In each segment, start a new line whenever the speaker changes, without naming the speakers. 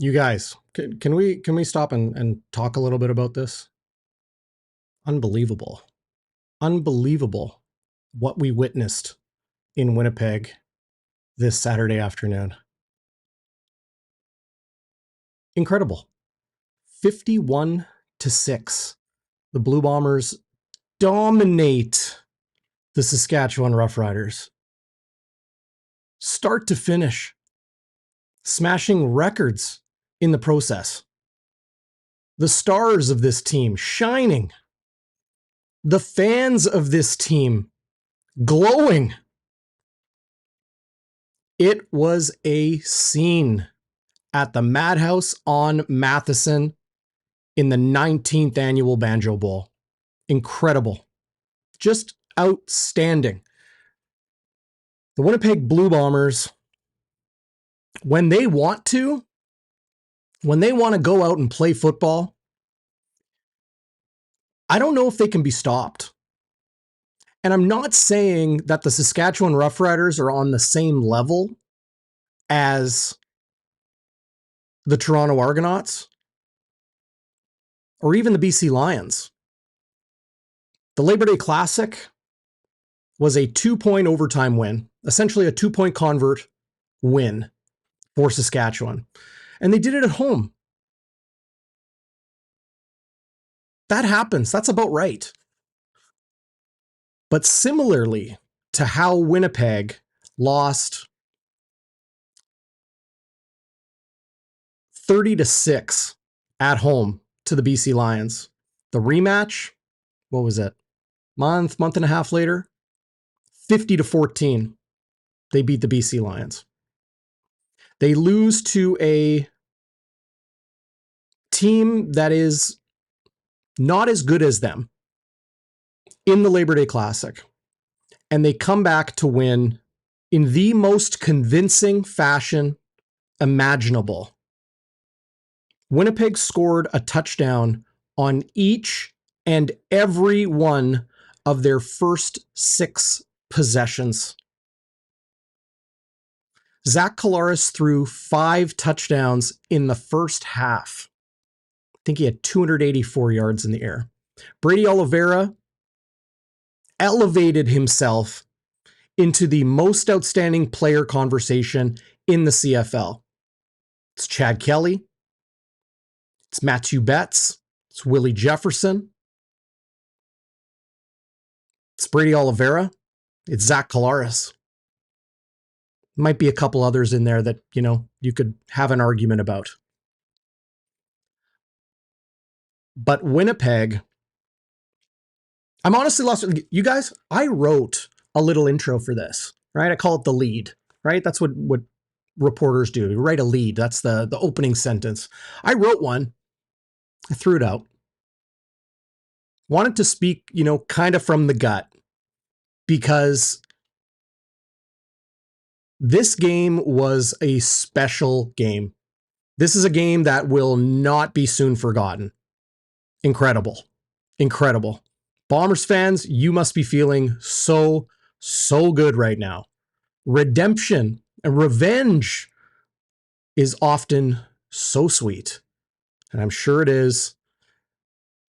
You guys, can we stop and talk a little bit about this? Unbelievable. Unbelievable what we witnessed in Winnipeg this Saturday afternoon. Incredible. 51-6. The Blue Bombers dominate the Saskatchewan Roughriders. Start to finish. Smashing records in the process. The stars of this team shining. The fans of this team glowing. It was a scene at the Madhouse on Matheson in the 19th annual Banjo Bowl. Incredible. Just outstanding. The Winnipeg Blue Bombers, when they want to go out and play football, I don't know if they can be stopped. And I'm not saying that the Saskatchewan Roughriders are on the same level as the Toronto Argonauts or even the BC Lions. The Labor Day Classic was a 2-point overtime win, essentially a 2-point convert win for Saskatchewan. And they did it at home. That happens. That's about right. But similarly to how Winnipeg lost 30-6 at home to the BC Lions, the rematch, what was it? Month and a half later, 50-14. They beat the BC Lions. They lose to a team that is not as good as them in the Labor Day Classic. And they come back to win in the most convincing fashion imaginable. Winnipeg scored a touchdown on each and every one of their first 6 possessions. Zach Schnitzer threw 5 touchdowns in the first half. I think he had 284 yards in the air. Brady Oliveira elevated himself into the most outstanding player conversation in the CFL. It's Chad Kelly. It's Matthew Betts. It's Willie Jefferson. It's Brady Oliveira. It's Zach Schnitzer. Might be a couple others in there that, you could have an argument about. But Winnipeg, I'm honestly lost. You guys, I wrote a little intro for this, right? I call it the lead, right? That's what reporters do. You write a lead. That's the opening sentence. I wrote one. I threw it out. Wanted to speak, kind of from the gut, because this game was a special game. This is a game that will not be soon forgotten. Incredible. Incredible. Bombers fans, you must be feeling so good right now. Redemption and revenge is often so sweet. And I'm sure it is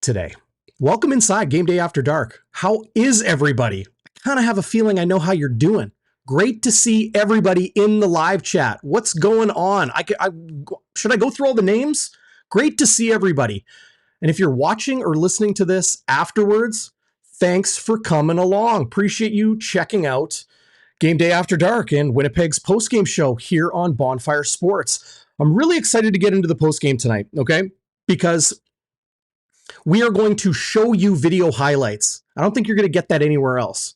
today. Welcome inside Game Day After Dark. How is everybody? I kind of have a feeling I know how you're doing. Great to see everybody in the live chat. What's going on? Should I go through all the names? Great to see everybody. And if you're watching or listening to this afterwards, thanks for coming along. Appreciate you checking out Game Day After Dark and Winnipeg's postgame show here on Bonfire Sports. I'm really excited to get into the postgame tonight, okay? Because we are going to show you video highlights. I don't think you're going to get that anywhere else,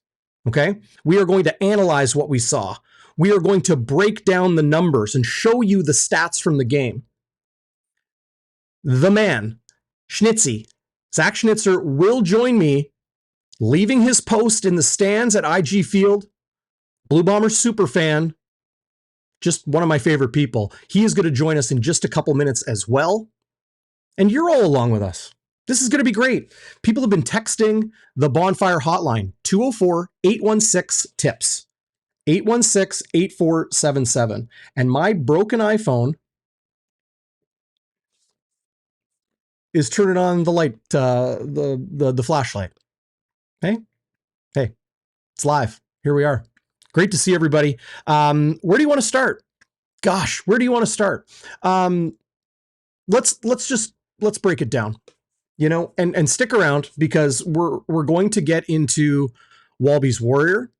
okay? We are going to analyze what we saw. We are going to break down the numbers and show you the stats from the game. The man, Schnitzy, Zach Schnitzer, will join me, leaving his post in the stands at IG Field. Blue Bombers super fan, just one of my favorite people. He is going to join us in just a couple minutes as well. And you're all along with us. This is going to be great. People have been texting the Bonfire hotline, 204-816-TIPS, 816-8477. And my broken iPhone is turning on the light, the flashlight. Hey, it's live. Here we are. Great to see everybody. Where do you want to start? Gosh, where do you want to start? Let's break it down, and stick around because we're going to get into Walby's Warrior,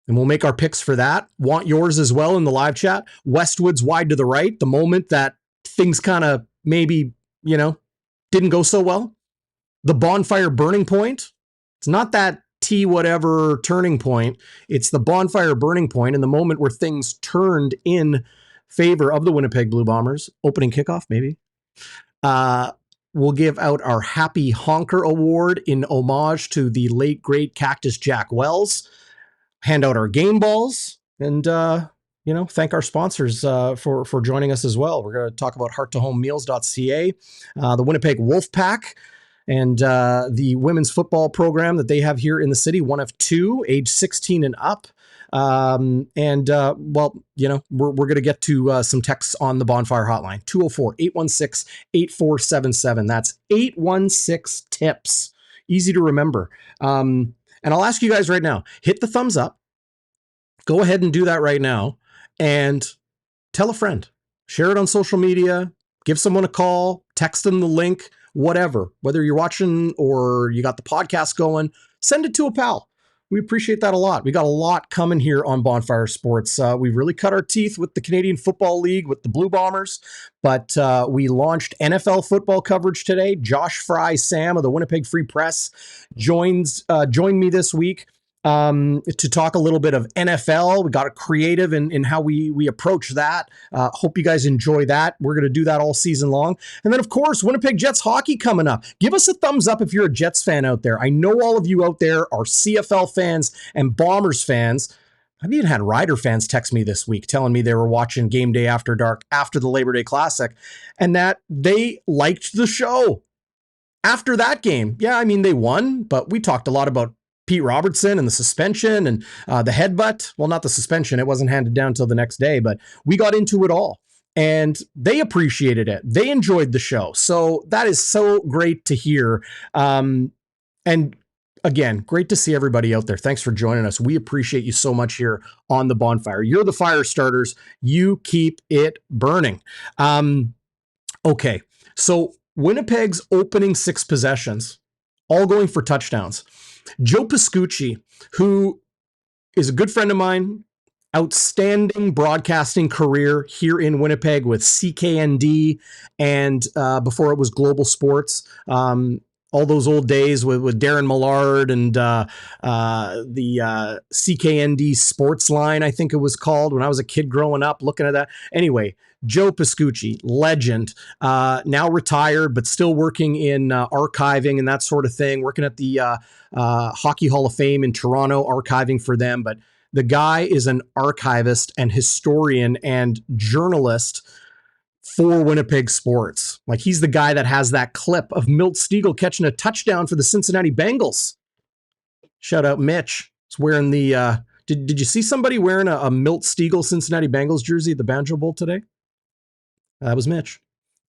and we'll make our picks for that. Want yours as well in the live chat. Westwood's wide to the right. The moment that things kind of maybe, didn't go so well. The Bonfire burning point. It's not that T whatever turning point. It's the Bonfire burning point and the moment where things turned in favor of the Winnipeg Blue Bombers. Opening kickoff, maybe. We'll give out our Happy Honker Award in homage to the late, great Cactus Jack Wells. Hand out our game balls and, thank our sponsors for joining us as well. We're going to talk about hearttohomemeals.ca, the Winnipeg Wolfpack, and the women's football program that they have here in the city, one of two, age 16 and up. We're going to get to some texts on the Bonfire hotline, 204-816-8477. That's 816-TIPS. Easy to remember. And I'll ask you guys right now, hit the thumbs up. Go ahead and do that right now and tell a friend. Share it on social media. Give someone a call. Text them the link. Whatever. Whether you're watching or you got the podcast going, send it to a pal. We appreciate that a lot. We got a lot coming here on Bonfire Sports. We've really cut our teeth with the Canadian Football League, with the Blue Bombers, but we launched NFL football coverage today. Josh Fry Sam of the Winnipeg Free Press joined me this week to talk a little bit of NFL. We got a creative in how we approach that. Hope you guys enjoy that. We're going to do that all season long. And then, of course, Winnipeg Jets hockey coming up. Give us a thumbs up if you're a Jets fan out there. I know all of you out there are CFL fans and Bombers fans. I've even had Rider fans text me this week telling me they were watching Game Day After Dark after the Labor Day Classic and that they liked the show. After that game, they won, but we talked a lot about Pete Robertson and the suspension and the headbutt. Well, not the suspension. It wasn't handed down till the next day, but we got into it all and they appreciated it. They enjoyed the show. So that is so great to hear. And again, great to see everybody out there. Thanks for joining us. We appreciate you so much here on the Bonfire. You're the Firestarters. You keep it burning. Okay. So Winnipeg's opening 6 possessions, all going for touchdowns. Joe Pascucci, who is a good friend of mine, outstanding broadcasting career here in Winnipeg with CKND and before it was Global Sports, all those old days with Darren Millard and the CKND Sports Line, I think it was called when I was a kid growing up looking at that. Anyway, Joe Pascucci, legend, now retired, but still working in archiving and that sort of thing, working at the Hockey Hall of Fame in Toronto, archiving for them. But the guy is an archivist and historian and journalist for Winnipeg sports. Like, he's the guy that has that clip of Milt Stegall catching a touchdown for the Cincinnati Bengals. Shout out Mitch. It's wearing the, did you see somebody wearing a Milt Stegall Cincinnati Bengals jersey at the Banjo Bowl today? That was Mitch.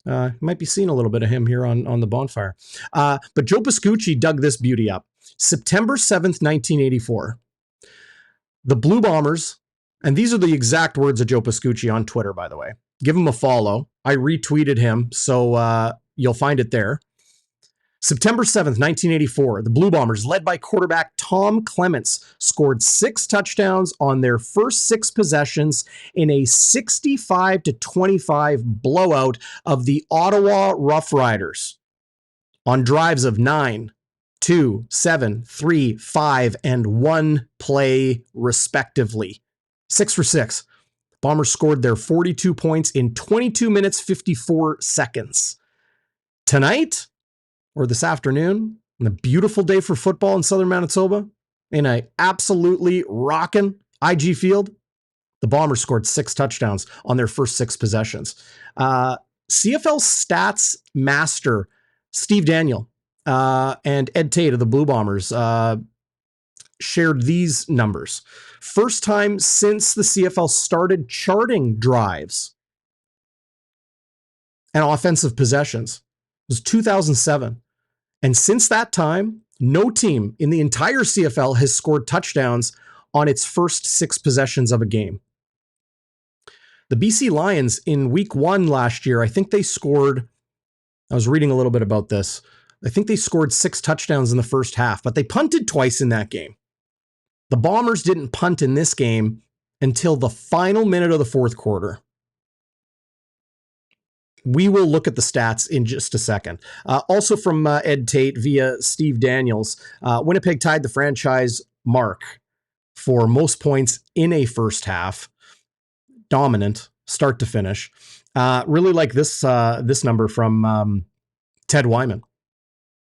Might be seeing a little bit of him here on the Bonfire. But Joe Pascucci dug this beauty up. September 7th, 1984. The Blue Bombers, and these are the exact words of Joe Pascucci on Twitter, by the way. Give him a follow. I retweeted him, so you'll find it there. September 7th, 1984, the Blue Bombers, led by quarterback Tom Clements, scored 6 touchdowns on their first 6 possessions in a 65-25 blowout of the Ottawa Rough Riders on drives of 9, 2, 7, 3, 5, and 1 play, respectively. 6 for 6. Bombers scored their 42 points in 22 minutes, 54 seconds. Tonight, or this afternoon, on a beautiful day for football in Southern Manitoba, in a absolutely rockin' IG field, the Bombers scored 6 touchdowns on their first 6 possessions. CFL stats master Steve Daniel and Ed Tate of the Blue Bombers shared these numbers. First time since the CFL started charting drives and offensive possessions. was 2007. And since that time, no team in the entire CFL has scored touchdowns on its first 6 possessions of a game. The BC Lions in week 1 last year, I think they scored, I was reading a little bit about this, I think they scored 6 touchdowns in the first half, but they punted twice in that game. The Bombers didn't punt in this game until the final minute of the fourth quarter. We will look at the stats in just a second. Also from Ed Tate via Steve Daniels, Winnipeg tied the franchise mark for most points in a first half. Dominant, start to finish. Really like this number from Ted Wyman,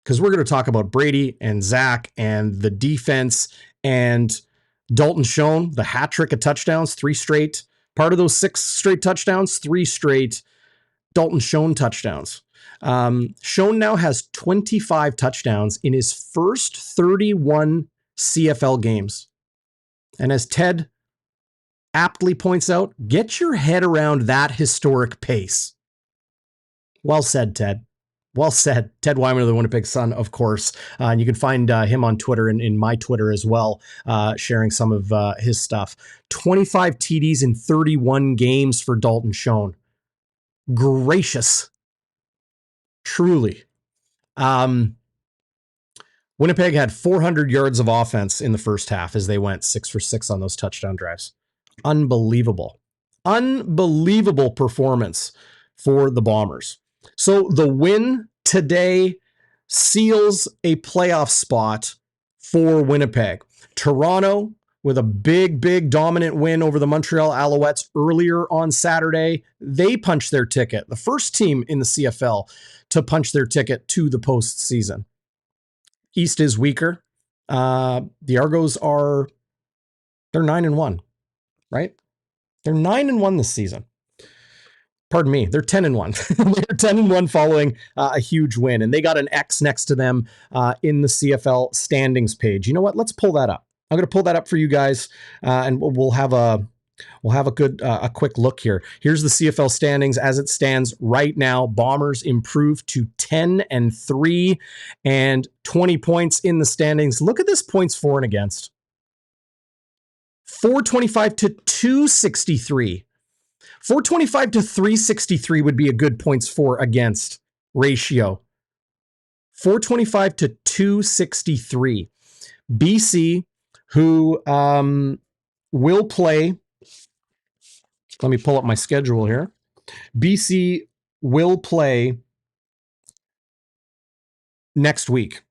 because we're going to talk about Brady and Zach and the defense and Dalton Schoen, the hat trick of touchdowns, 3 straight. Part of those 6 straight touchdowns, 3 straight Dalton Schoen touchdowns. Schoen now has 25 touchdowns in his first 31 CFL games. And as Ted aptly points out, get your head around that historic pace. Well said, Ted. Well said. Ted Wyman of the Winnipeg Sun, of course. And you can find him on Twitter and in my Twitter as well, sharing some of his stuff. 25 TDs in 31 games for Dalton Schoen. Gracious. Truly. Winnipeg had 400 yards of offense in the first half as they went 6 for 6 on those touchdown drives. Unbelievable. Unbelievable performance for the Bombers. So the win today seals a playoff spot for Winnipeg. Toronto with a big dominant win over the Montreal Alouettes earlier on Saturday. They punched their ticket. The first team in the CFL to punch their ticket to the postseason. East is weaker. The Argos they're 9-1, right? They're 9-1 this season. Pardon me, they're 10-1. They're 10-1 following a huge win, and they got an X next to them in the CFL standings page. You know what? Let's pull that up. I'm going to pull that up for you guys, and we'll have a quick look here. Here's the CFL standings as it stands right now. Bombers improved to 10-3 and 20 points in the standings. Look at this points for and against. 425 to 263. 425 to 363 would be a good points for against ratio. 425 to 263. BC, who will play, let me pull up my schedule here. BC will play next week.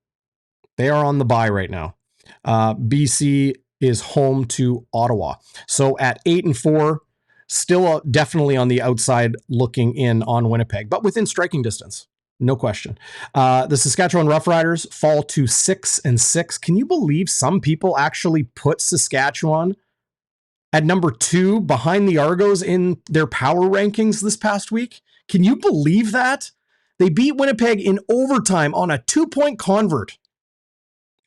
They are on the bye right now. BC is home to Ottawa. So at 8-4, still definitely on the outside looking in on Winnipeg, but within striking distance. No question. The Saskatchewan Roughriders fall to 6-6. Can you believe some people actually put Saskatchewan at number 2 behind the Argos in their power rankings this past week? Can you believe that? They beat Winnipeg in overtime on a 2-point convert.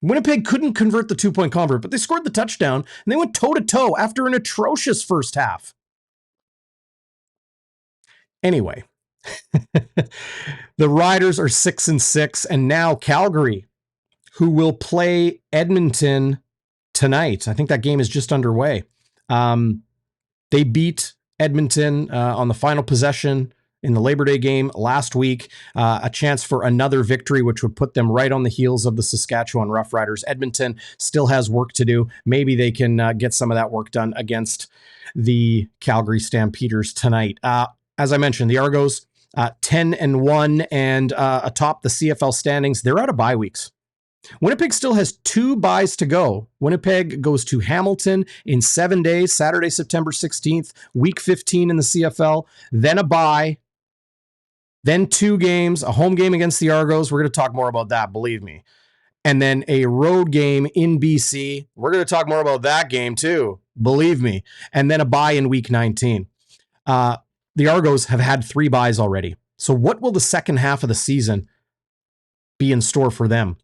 Winnipeg couldn't convert the 2-point convert, but they scored the touchdown and they went toe-to-toe after an atrocious first half. Anyway, the Riders are 6-6, and now Calgary, who will play Edmonton tonight. I think that game is just underway. They beat Edmonton on the final possession in the Labor Day game last week. A chance for another victory, which would put them right on the heels of the Saskatchewan Roughriders. Edmonton still has work to do. Maybe they can get some of that work done against the Calgary Stampeders tonight. As I mentioned, the Argos 10-1 and atop the CFL standings. They're out of bye weeks. Winnipeg still has 2 byes to go. Winnipeg goes to Hamilton in 7 days, Saturday, September 16th, week 15 in the CFL, then a bye, then 2 games, a home game against the Argos. We're going to talk more about that, believe me. And then a road game in BC. We're going to talk more about that game too, believe me. And then a bye in week 19. The Argos have had 3 byes already. So what will the second half of the season be in store for them?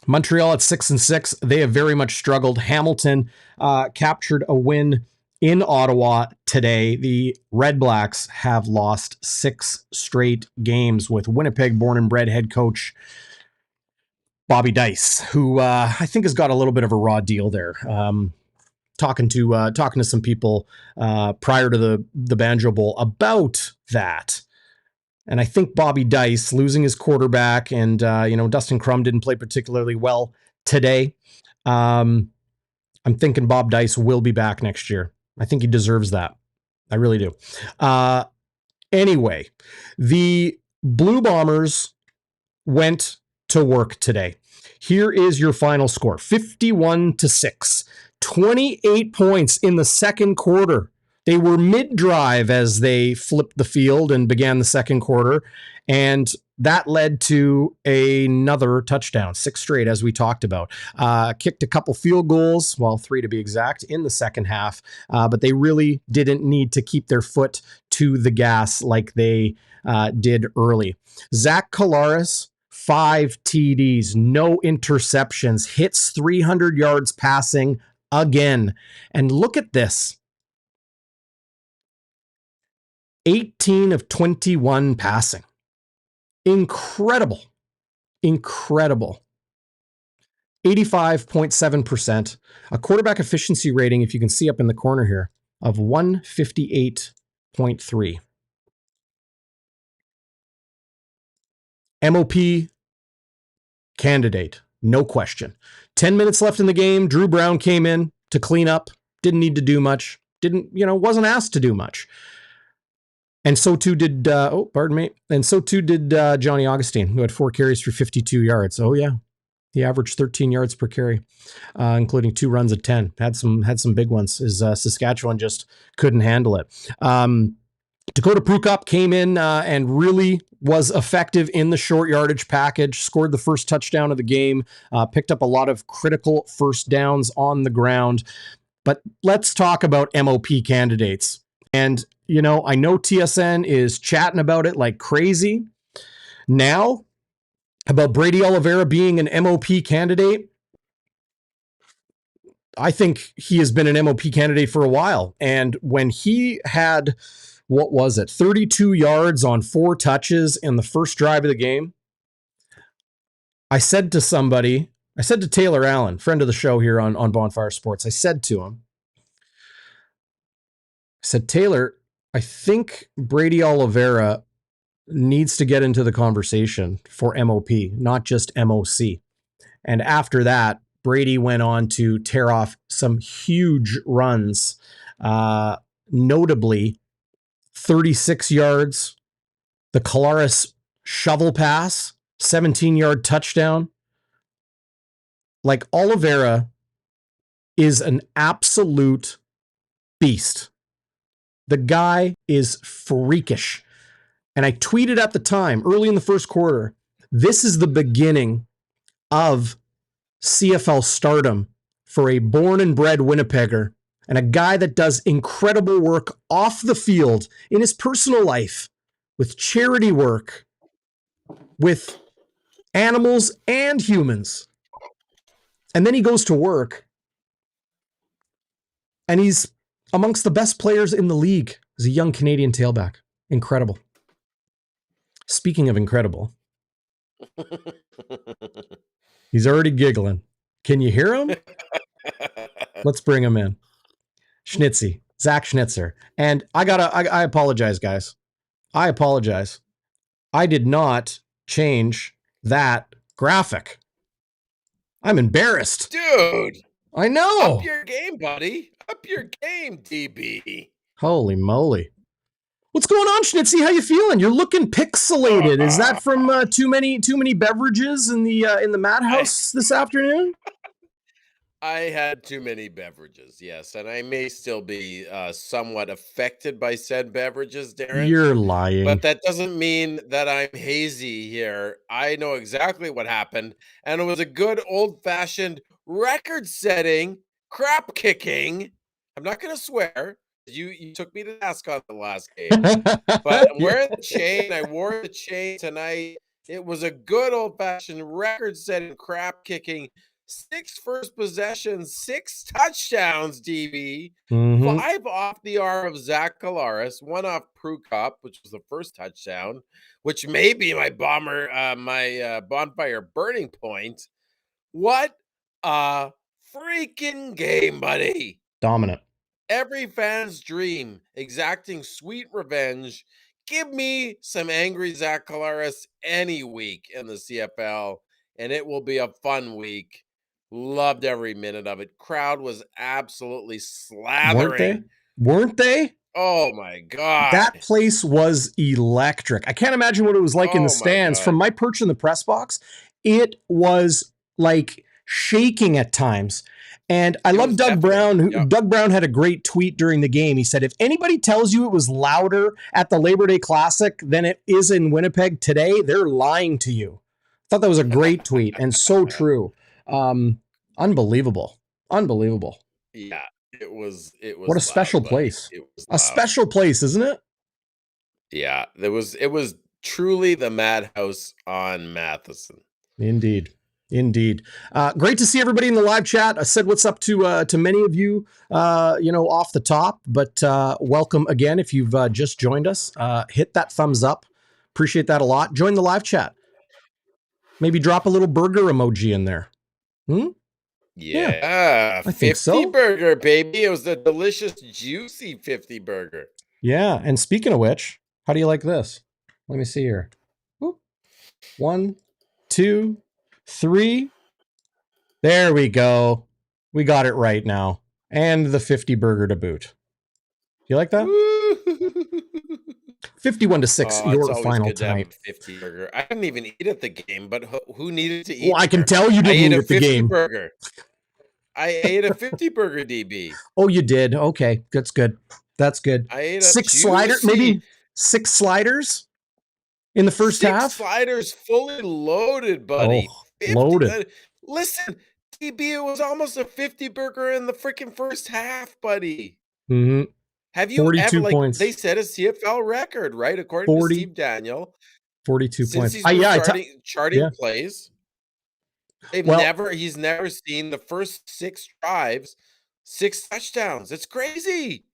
Montreal at 6-6. They have very much struggled. Hamilton captured a win in Ottawa today. The Red Blacks have lost 6 straight games with Winnipeg born and bred head coach Bobby Dice, who I think has got a little bit of a raw deal there. Talking to some people prior to the Banjo Bowl about that. And I think Bobby Dice losing his quarterback and, Dustin Crum didn't play particularly well today. I'm thinking Bob Dice will be back next year. I think he deserves that. I really do. Anyway, the Blue Bombers went to work today. Here is your final score, 51-6, 28 points in the second quarter. They were mid-drive as they flipped the field and began the second quarter, and that led to another touchdown, 6 straight, as we talked about. Kicked a couple field goals, 3 to be exact, in the second half, but they really didn't need to keep their foot to the gas like they did early. Zach Schnitzer, 5 TDs, no interceptions, hits 300 yards passing again. And look at this. 18 of 21 passing. Incredible. 85.7%. A quarterback efficiency rating, if you can see up in the corner here, of 158.3. MOP candidate, no question. 10 minutes left in the game. Drew Brown came in to clean up. Didn't need to do much. Wasn't asked to do much. And so too did, And so too did Johnny Augustine, who had 4 carries for 52 yards. Oh yeah. He averaged 13 yards per carry, including 2 runs at 10. Had some big ones. As Saskatchewan just couldn't handle it. Dakota Prukop came in and really was effective in the short yardage package, scored the first touchdown of the game, picked up a lot of critical first downs on the ground. But let's talk about MOP candidates. And, I know TSN is chatting about it like crazy now about Brady Oliveira being an MOP candidate. I think he has been an MOP candidate for a while. And when he had, 32 yards on 4 touches in the first drive of the game, I said to Taylor Allen, friend of the show here on Bonfire Sports, I said to him, Taylor, I think Brady Oliveira needs to get into the conversation for MOP, not just MOC. And after that, Brady went on to tear off some huge runs, notably 36 yards, the Colaris shovel pass, 17-yard touchdown. Like, Oliveira is an absolute beast. The guy is freakish. And I tweeted at the time, early in the first quarter, this is the beginning of CFL stardom for a born and bred Winnipegger and a guy that does incredible work off the field in his personal life, with charity work, with animals and humans. And then he goes to work and he's amongst the best players in the league as a young Canadian tailback. Incredible. Speaking of incredible, he's already giggling. Can you hear him? Let's bring him in. Schnitzy, Zach Schnitzer. And I apologize, guys. I apologize. I did not change that graphic. I'm embarrassed.
Dude.
I know.
Up your game, buddy. Up your game, DB.
Holy moly. What's going on, Schnitzy? How you feeling? You're looking pixelated. Is that from too many beverages in the madhouse this afternoon?
I had too many beverages, yes, and I may still be somewhat affected by said beverages, Darrin.
You're lying.
But that doesn't mean that I'm hazy here. I know exactly what happened, and it was a good old-fashioned record-setting crap kicking. I'm not going to swear. You took me to task on the last game, but I'm wearing the chain. I wore the chain tonight. It was a good old-fashioned record-setting crap kicking 6 first possessions, 6 touchdowns, DB.
Mhm.
5 off the arm of Zach Schnitzer, 1 off Prukop, which was the first touchdown, which may be my bonfire burning point. What a freaking game, buddy.
Dominant.
Every fan's dream, exacting sweet revenge. Give me some angry Zach Schnitzer any week in the CFL, and it will be a fun week. Loved every minute of it. Crowd was absolutely
Weren't they?
slathering.
Weren't they?
Oh my god.
That place was electric. I can't imagine what it was like in the
Oh my
stands. From
god.
my perch in the press box, it was like shaking at times. And I love Doug Brown.
Yep.
Doug Brown had a great tweet during the game. He said, if anybody tells you it was louder at the Labor Day Classic than it is in Winnipeg today, they're lying to you. I thought that was a great tweet and so true. Unbelievable. Unbelievable.
Yeah, it was
what a special place.
It was
a special place, isn't it?
Yeah, it was truly the madhouse on Matheson.
Indeed. Indeed. Great to see everybody in the live chat. I said what's up to many of you, off the top, but welcome again. If you've just joined us, hit that thumbs up. Appreciate that a lot. Join the live chat. Maybe drop a little burger emoji in there.
Yeah,
I think
50
so.
burger, baby. It was a delicious, juicy 50 burger.
Yeah, and speaking of which, how do you like this? Let me see here. 1, 2, 3. There we go. We got it right now. And the 50 burger to boot. You like that? 51-6, your final tonight.
50 burger. I didn't even eat at the game, but who needed to eat?
Well, I can tell you didn't eat at the game.
Burger. I ate a 50 burger, DB.
Oh, you did? Okay, that's good. That's good.
I ate
6 sliders, maybe 6 sliders in the first half.
6 sliders fully loaded, buddy.
Oh, loaded.
Listen, DB, it was almost a 50 burger in the freaking first half, buddy.
Mm-hmm.
Have you
42
ever,
points.
They set a CFL record, right? According to Steve Daniel.
42 points.
He's been charting plays. He's never seen the first 6 drives, 6 touchdowns. It's crazy.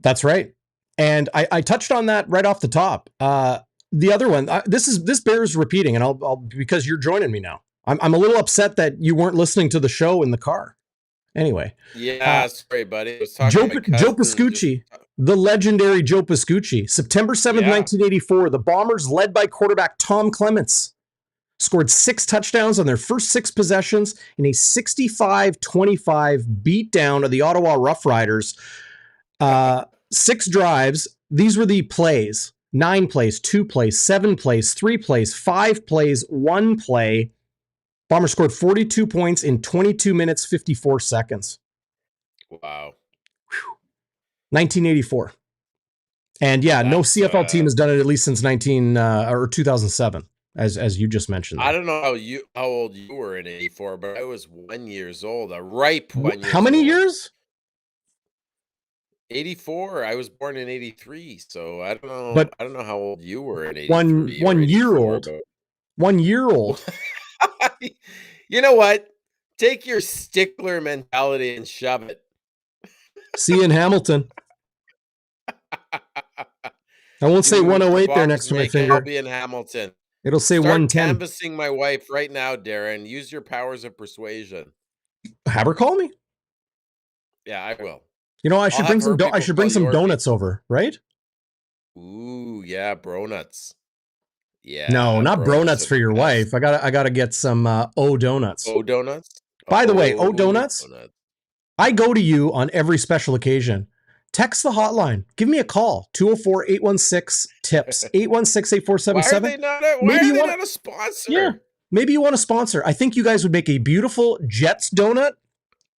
That's right. And I touched on that right off the top. The other one, this bears repeating, and I'll because you're joining me now. I'm a little upset that you weren't listening to the show in the car. Anyway.
Yeah, sorry, buddy. I was
talking to Joe Pascucci, the legendary Joe Pascucci. September 7th, 1984, the Bombers, led by quarterback Tom Clements, scored 6 touchdowns on their first 6 possessions in a 65-25 beatdown of the Ottawa Rough Riders. 6 drives. These were the plays. 9 plays, 2 plays, 7 plays, 3 plays, 5 plays, 1 play. Bombers scored 42 points in 22 minutes, 54 seconds.
Wow.
1984. And no CFL team has done it at least since 2007, as you just mentioned.
I don't know how old you were in 84, but I was 1 year old, a ripe 1 year.
How many years?
84. I was born in 83, so I don't know.
But
I don't know how old you were in 83.
1 year old. 1 year old.
You know what? Take your stickler mentality and shove it.
See you in Hamilton. I won't say 108 there next to my finger.
I'll be in Hamilton.
It'll say 110.
Canvassing my wife right now, Darren. Use your powers of persuasion.
Have her call me.
Yeah, I will.
I should bring some. I should bring some donuts over, right?
Ooh, yeah, bronuts. Yeah.
No, not bronuts for your wife. I gotta get some donuts.
Donuts.
By the way, donuts. I go to you on every special occasion. Text the hotline. Give me a call. 204-816-TIPS. 816-8477.
Why are they not a sponsor?
Yeah. Maybe you want to sponsor. I think you guys would make a beautiful Jets donut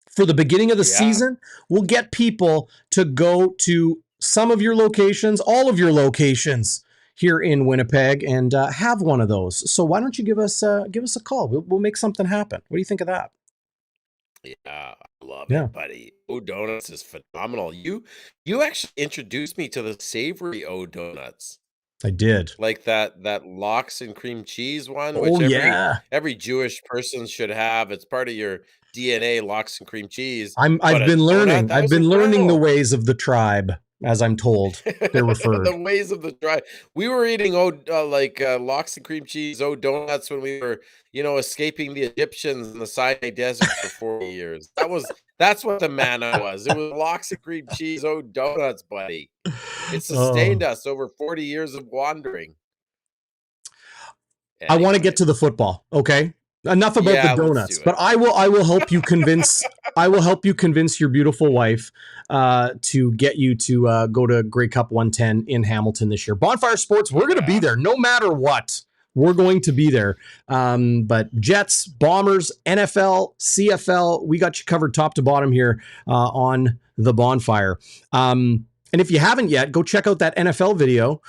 for the beginning of the season. We'll get people to go to some of your locations, all of your locations here in Winnipeg, and have one of those. So why don't you give us a call? We'll make something happen. What do you think of that?
Yeah, I love it, buddy. Donuts is phenomenal. You actually introduced me to the savory donuts.
I did.
Like that lox and cream cheese one,
Oh
which
yeah.
every Jewish person should have. It's part of your DNA, lox and cream cheese. But
I've
a
been
donut,
learning.
that
I've
was
been learning the
incredible.
ways of the tribe, as I'm told. They're referred.
The ways of the tribe. We were eating lox and cream cheese, donuts when we were, escaping the Egyptians in the Sinai Desert for 40 years. That's what the manna was. It was lox and cream cheese, donuts, buddy. It sustained
Oh.
us over 40 years of wandering.
I want to get
Anyway.
to the football. Okay. Enough about the
Yeah, let's
donuts,
do
but
it.
I will help you convince I will help you convince your beautiful wife to get you to go to Grey Cup 110 in Hamilton this year. Bonfire Sports, we're going to be
Yeah.
there no matter what. We're going to be there. But Jets, Bombers, NFL, CFL, we got you covered top to bottom here on the Bonfire. And if you haven't yet, go check out that NFL video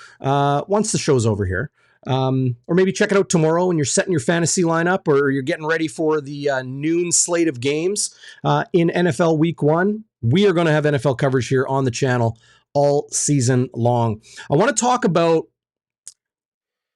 once the show's over here. Or maybe check it out tomorrow when you're setting your fantasy lineup or you're getting ready for the noon slate of games in NFL Week 1. We are going to have NFL coverage here on the channel all season long. I want to talk about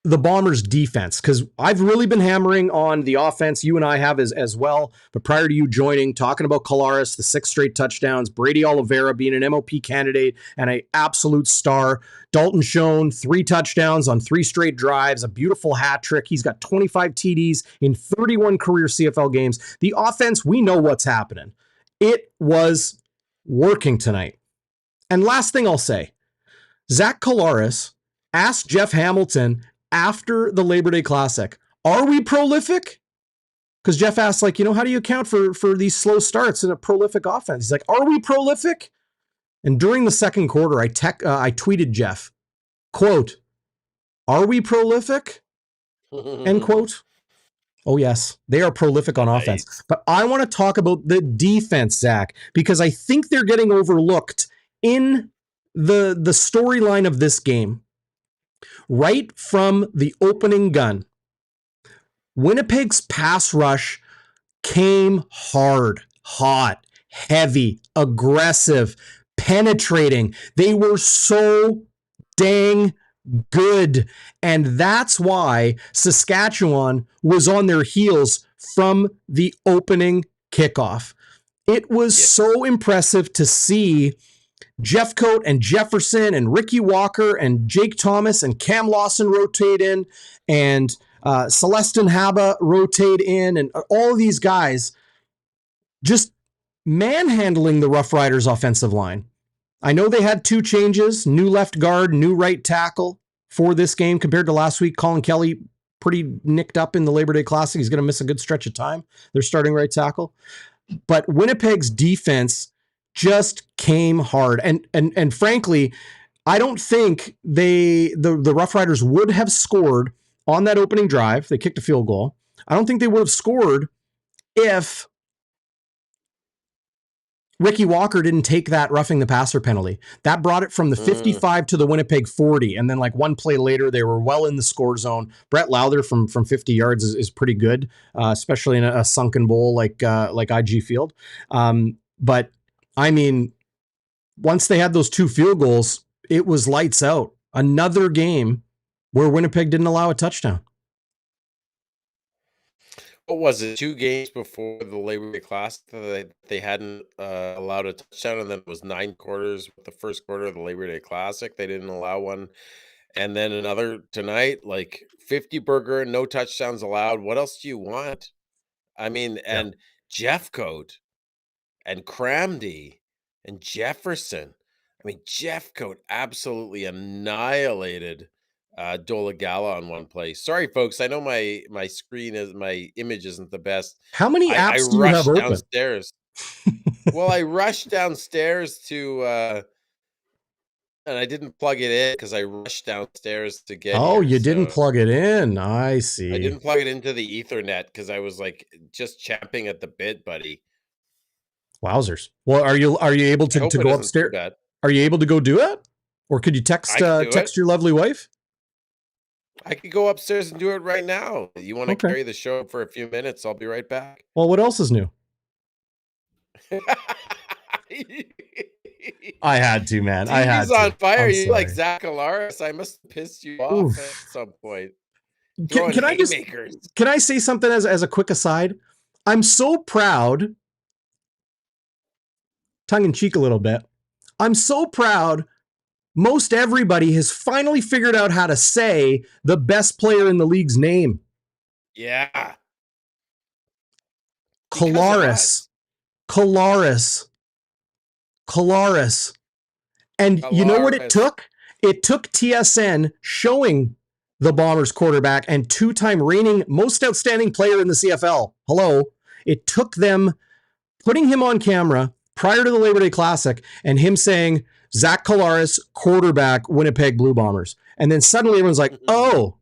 the Bombers defense, because I've really been hammering on the offense. You and I have as well. But prior to you joining, talking about Collaros, the 6 straight touchdowns, Brady Oliveira being an MOP candidate and an absolute star. Dalton Schoen, 3 touchdowns on 3 straight drives, a beautiful hat trick. He's got 25 TDs in 31 career CFL games. The offense, we know what's happening. It was working tonight. And last thing I'll say, Zach Collaros asked Jeff Hamilton after the Labor Day Classic, are we prolific? Because Jeff asked, how do you account for these slow starts in a prolific offense? He's like, are we prolific? And during the second quarter, I tweeted Jeff, quote, are we prolific? End quote. Oh, yes, they are prolific on offense.
Nice.
But I want to talk about the defense, Zach, because I think they're getting overlooked in the storyline of this game. Right from the opening gun, Winnipeg's pass rush came hard, hot, heavy, aggressive, penetrating. They were so dang good. And that's why Saskatchewan was on their heels from the opening kickoff. It was so impressive to see Jeffcoat and Jefferson and Ricky Walker and Jake Thomas and Cam Lawson rotate in and Celestin Haba rotate in, and all of these guys just manhandling the Rough Riders offensive line. I know they had 2 changes, new left guard, new right tackle for this game compared to last week. Colin Kelly pretty nicked up in the Labor Day Classic. He's going to miss a good stretch of time. They're starting right tackle. But Winnipeg's defense just came hard. And frankly, I don't think the Rough Riders would have scored on that opening drive. They kicked a field goal. I don't think they would have scored if Ricky Walker didn't take that roughing the passer penalty. That brought it from the 55 to the Winnipeg 40. And then one play later, they were well in the score zone. Brett Lowther from 50 yards is pretty good, especially in a sunken bowl like IG Field. But I mean, once they had those 2 field goals, it was lights out. Another game where Winnipeg didn't allow a touchdown.
What was it? 2 games before the Labor Day Classic that they hadn't allowed a touchdown, and then it was 9 quarters with the first quarter of the Labor Day Classic. They didn't allow one, and then another tonight, 50 burger, no touchdowns allowed. What else do you want? I mean, and Jeffcoat and Cramdy and Jefferson. I mean, Jeffcoat absolutely annihilated Dolagala on one play. Sorry, folks. I know my image isn't the best.
How many
I
apps do you have
rushed
open?
downstairs. Well, I rushed downstairs to and I didn't plug it in because I rushed downstairs to get
Oh,
here.
you didn't
So
plug it in. I
I
see.
didn't plug it into the Ethernet because I was just champing at the bit, buddy.
Wowzers. Well, are you able
I
to
hope it
go
isn't too
upstairs?
bad.
Are you able to go do it? Or could you text
I can do it.
your lovely wife?
I could go upstairs and do it right now. You want to
Okay.
carry the show for a few minutes? I'll be right back.
Well, what else is new? I had to, man. I had
TV's on
to.
fire.
I'm
You like
sorry.
Zach Alaris. I must have pissed you off at
Oof.
some point.
Can,
Throwing
can I just
haymakers.
can I say something as a quick aside? I'm so proud, tongue in cheek a little bit. I'm so proud. Most everybody has finally figured out how to say the best player in the league's name.
Yeah. Because of
Kolaris.
us.
Kolaris. And you know what it
Alaris.
took? It took TSN showing the Bombers quarterback and two-time reigning most outstanding player in the CFL. Hello. It took them putting him on camera prior to the Labor Day Classic and him saying, Zach Kolaris, quarterback, Winnipeg Blue Bombers. And then suddenly everyone's like, oh,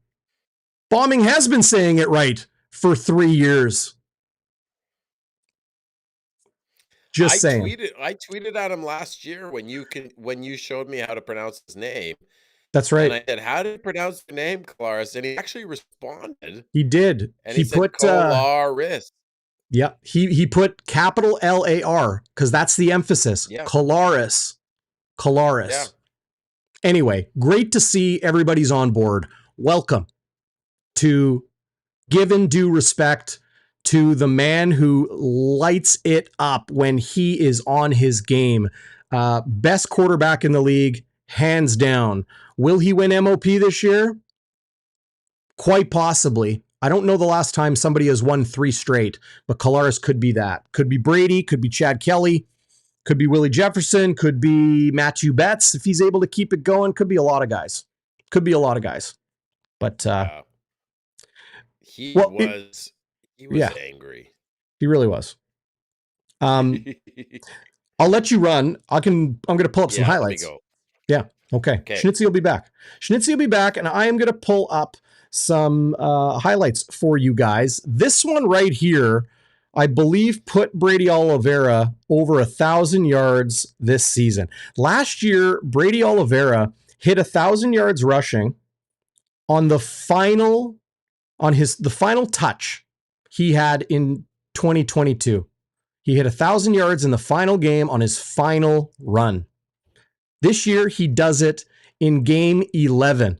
Bauming has been saying it right for 3 years. Just saying.
I tweeted at him last year when you showed me how to pronounce his name.
That's right.
And I said, how do you pronounce your name, Kolaris? And he actually responded.
He did.
And
he
said
put
Kolaris.
Yeah, he put capital LAR because that's the emphasis.
Yeah.
Kolaris.
Yeah.
Anyway, great to see everybody's on board. Welcome to Given Due Respect to the man who lights it up when he is on his game. Best quarterback in the league, hands down. Will he win MOP this year? Quite possibly. I don't know the last time somebody has won 3 straight, but Kolaris could be that. Could be Brady, could be Chad Kelly, could be Willie Jefferson, could be Matthew Betts if he's able to keep it going. Could be a lot of guys. But
he was angry.
He really was. I'll let you run. I'm going to pull up some highlights.
Let me go.
Yeah. Okay. Schnitzy will be back. And I am going to pull up some highlights for you guys. This one right here, I believe, put Brady Oliveira over 1,000 yards this season. Last year, Brady Oliveira hit 1,000 yards rushing on the final touch he had in 2022. He hit 1,000 yards in the final game on his final run. This year, he does it in game 11.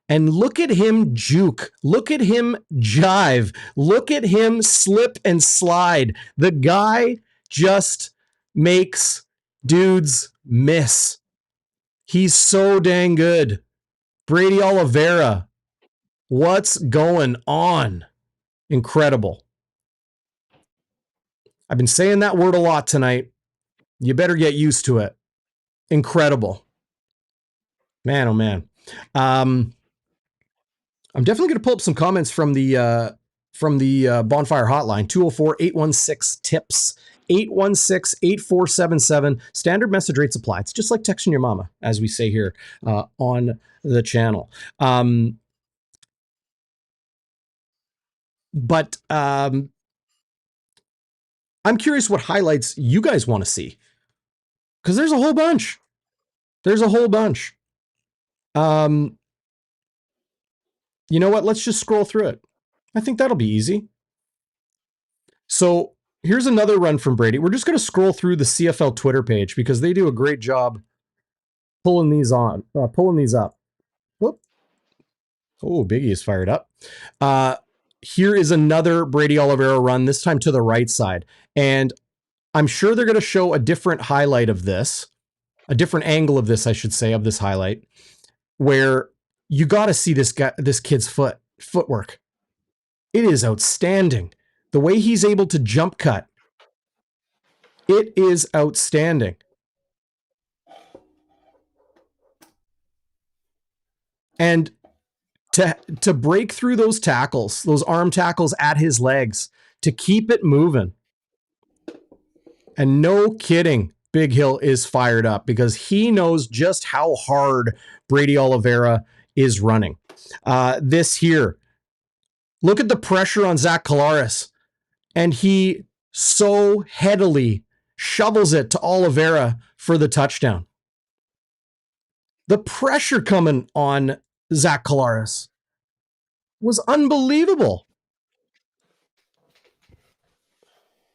And look at him juke. Look at him jive. Look at him slip and slide. The guy just makes dudes miss. He's so dang good. Brady Oliveira. What's going on? Incredible. I've been saying that word a lot tonight. You better get used to it. Incredible. Man, oh man. I'm definitely going to pull up some comments from the Bonfire hotline, 204-816-TIPS, 816-8477. Standard message rates apply. It's just like texting your mama, as we say here on the channel. But I'm curious what highlights you guys want to see, because there's a whole bunch. You know what? Let's just scroll through it. I think that'll be easy. So here's another run from Brady. We're just going to scroll through the CFL Twitter page because they do a great job pulling these up. Whoop. Oh, Biggie is fired up. Here is another Brady Oliveira run, this time to the right side. And I'm sure they're going to show a different highlight of this, a different angle of this, I should say, of this highlight, where you got to see this kid's footwork. It is outstanding. The way he's able to jump cut. It is outstanding. And to break through those tackles, those arm tackles at his legs, to keep it moving. And no kidding, Big Hill is fired up because he knows just how hard Brady Oliveira is running. This here, look at the pressure on Zach Kolaris, and he so headily shovels it to Oliveira for the touchdown. The pressure coming on Zach Kolaris was unbelievable.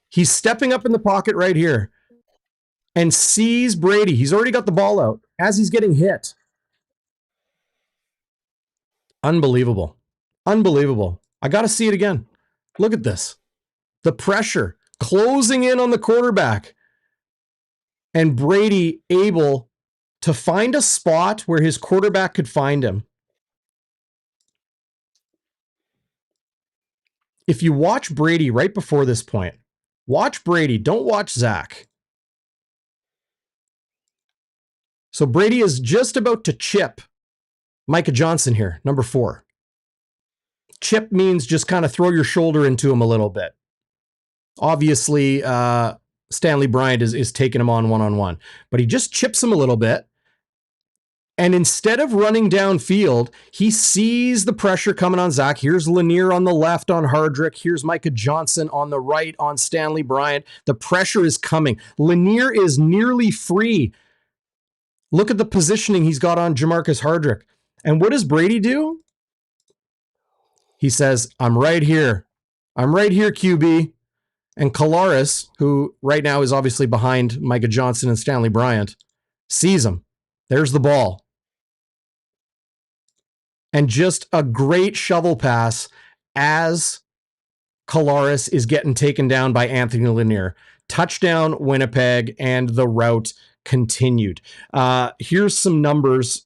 He's stepping up in the pocket right here. and sees Brady. He's already got the ball out as he's getting hit. Unbelievable. Unbelievable. I got to see it again. Look at this. The pressure closing in on the quarterback. And Brady able to find a spot where his quarterback could find him. If you watch Brady right before this point, watch Brady, don't watch Zach. So Brady is just about to chip Micah Johnson here, number 4. Chip means just kind of throw your shoulder into him a little bit. Obviously, Stanley Bryant is taking him on one-on-one, but he just chips him a little bit. And instead of running downfield, he sees the pressure coming on Zach. Here's Lanier on the left on Hardrick. Here's Micah Johnson on the right on Stanley Bryant. The pressure is coming. Lanier is nearly free. Look at the positioning he's got on Jamarcus Hardrick. And what does Brady do? He says, I'm right here. I'm right here, QB. And Kolaris, who right now is obviously behind Micah Johnson and Stanley Bryant, sees him. There's the ball. And just a great shovel pass as Kolaris is getting taken down by Anthony Lanier. Touchdown, Winnipeg, and the route continued. Here's some numbers.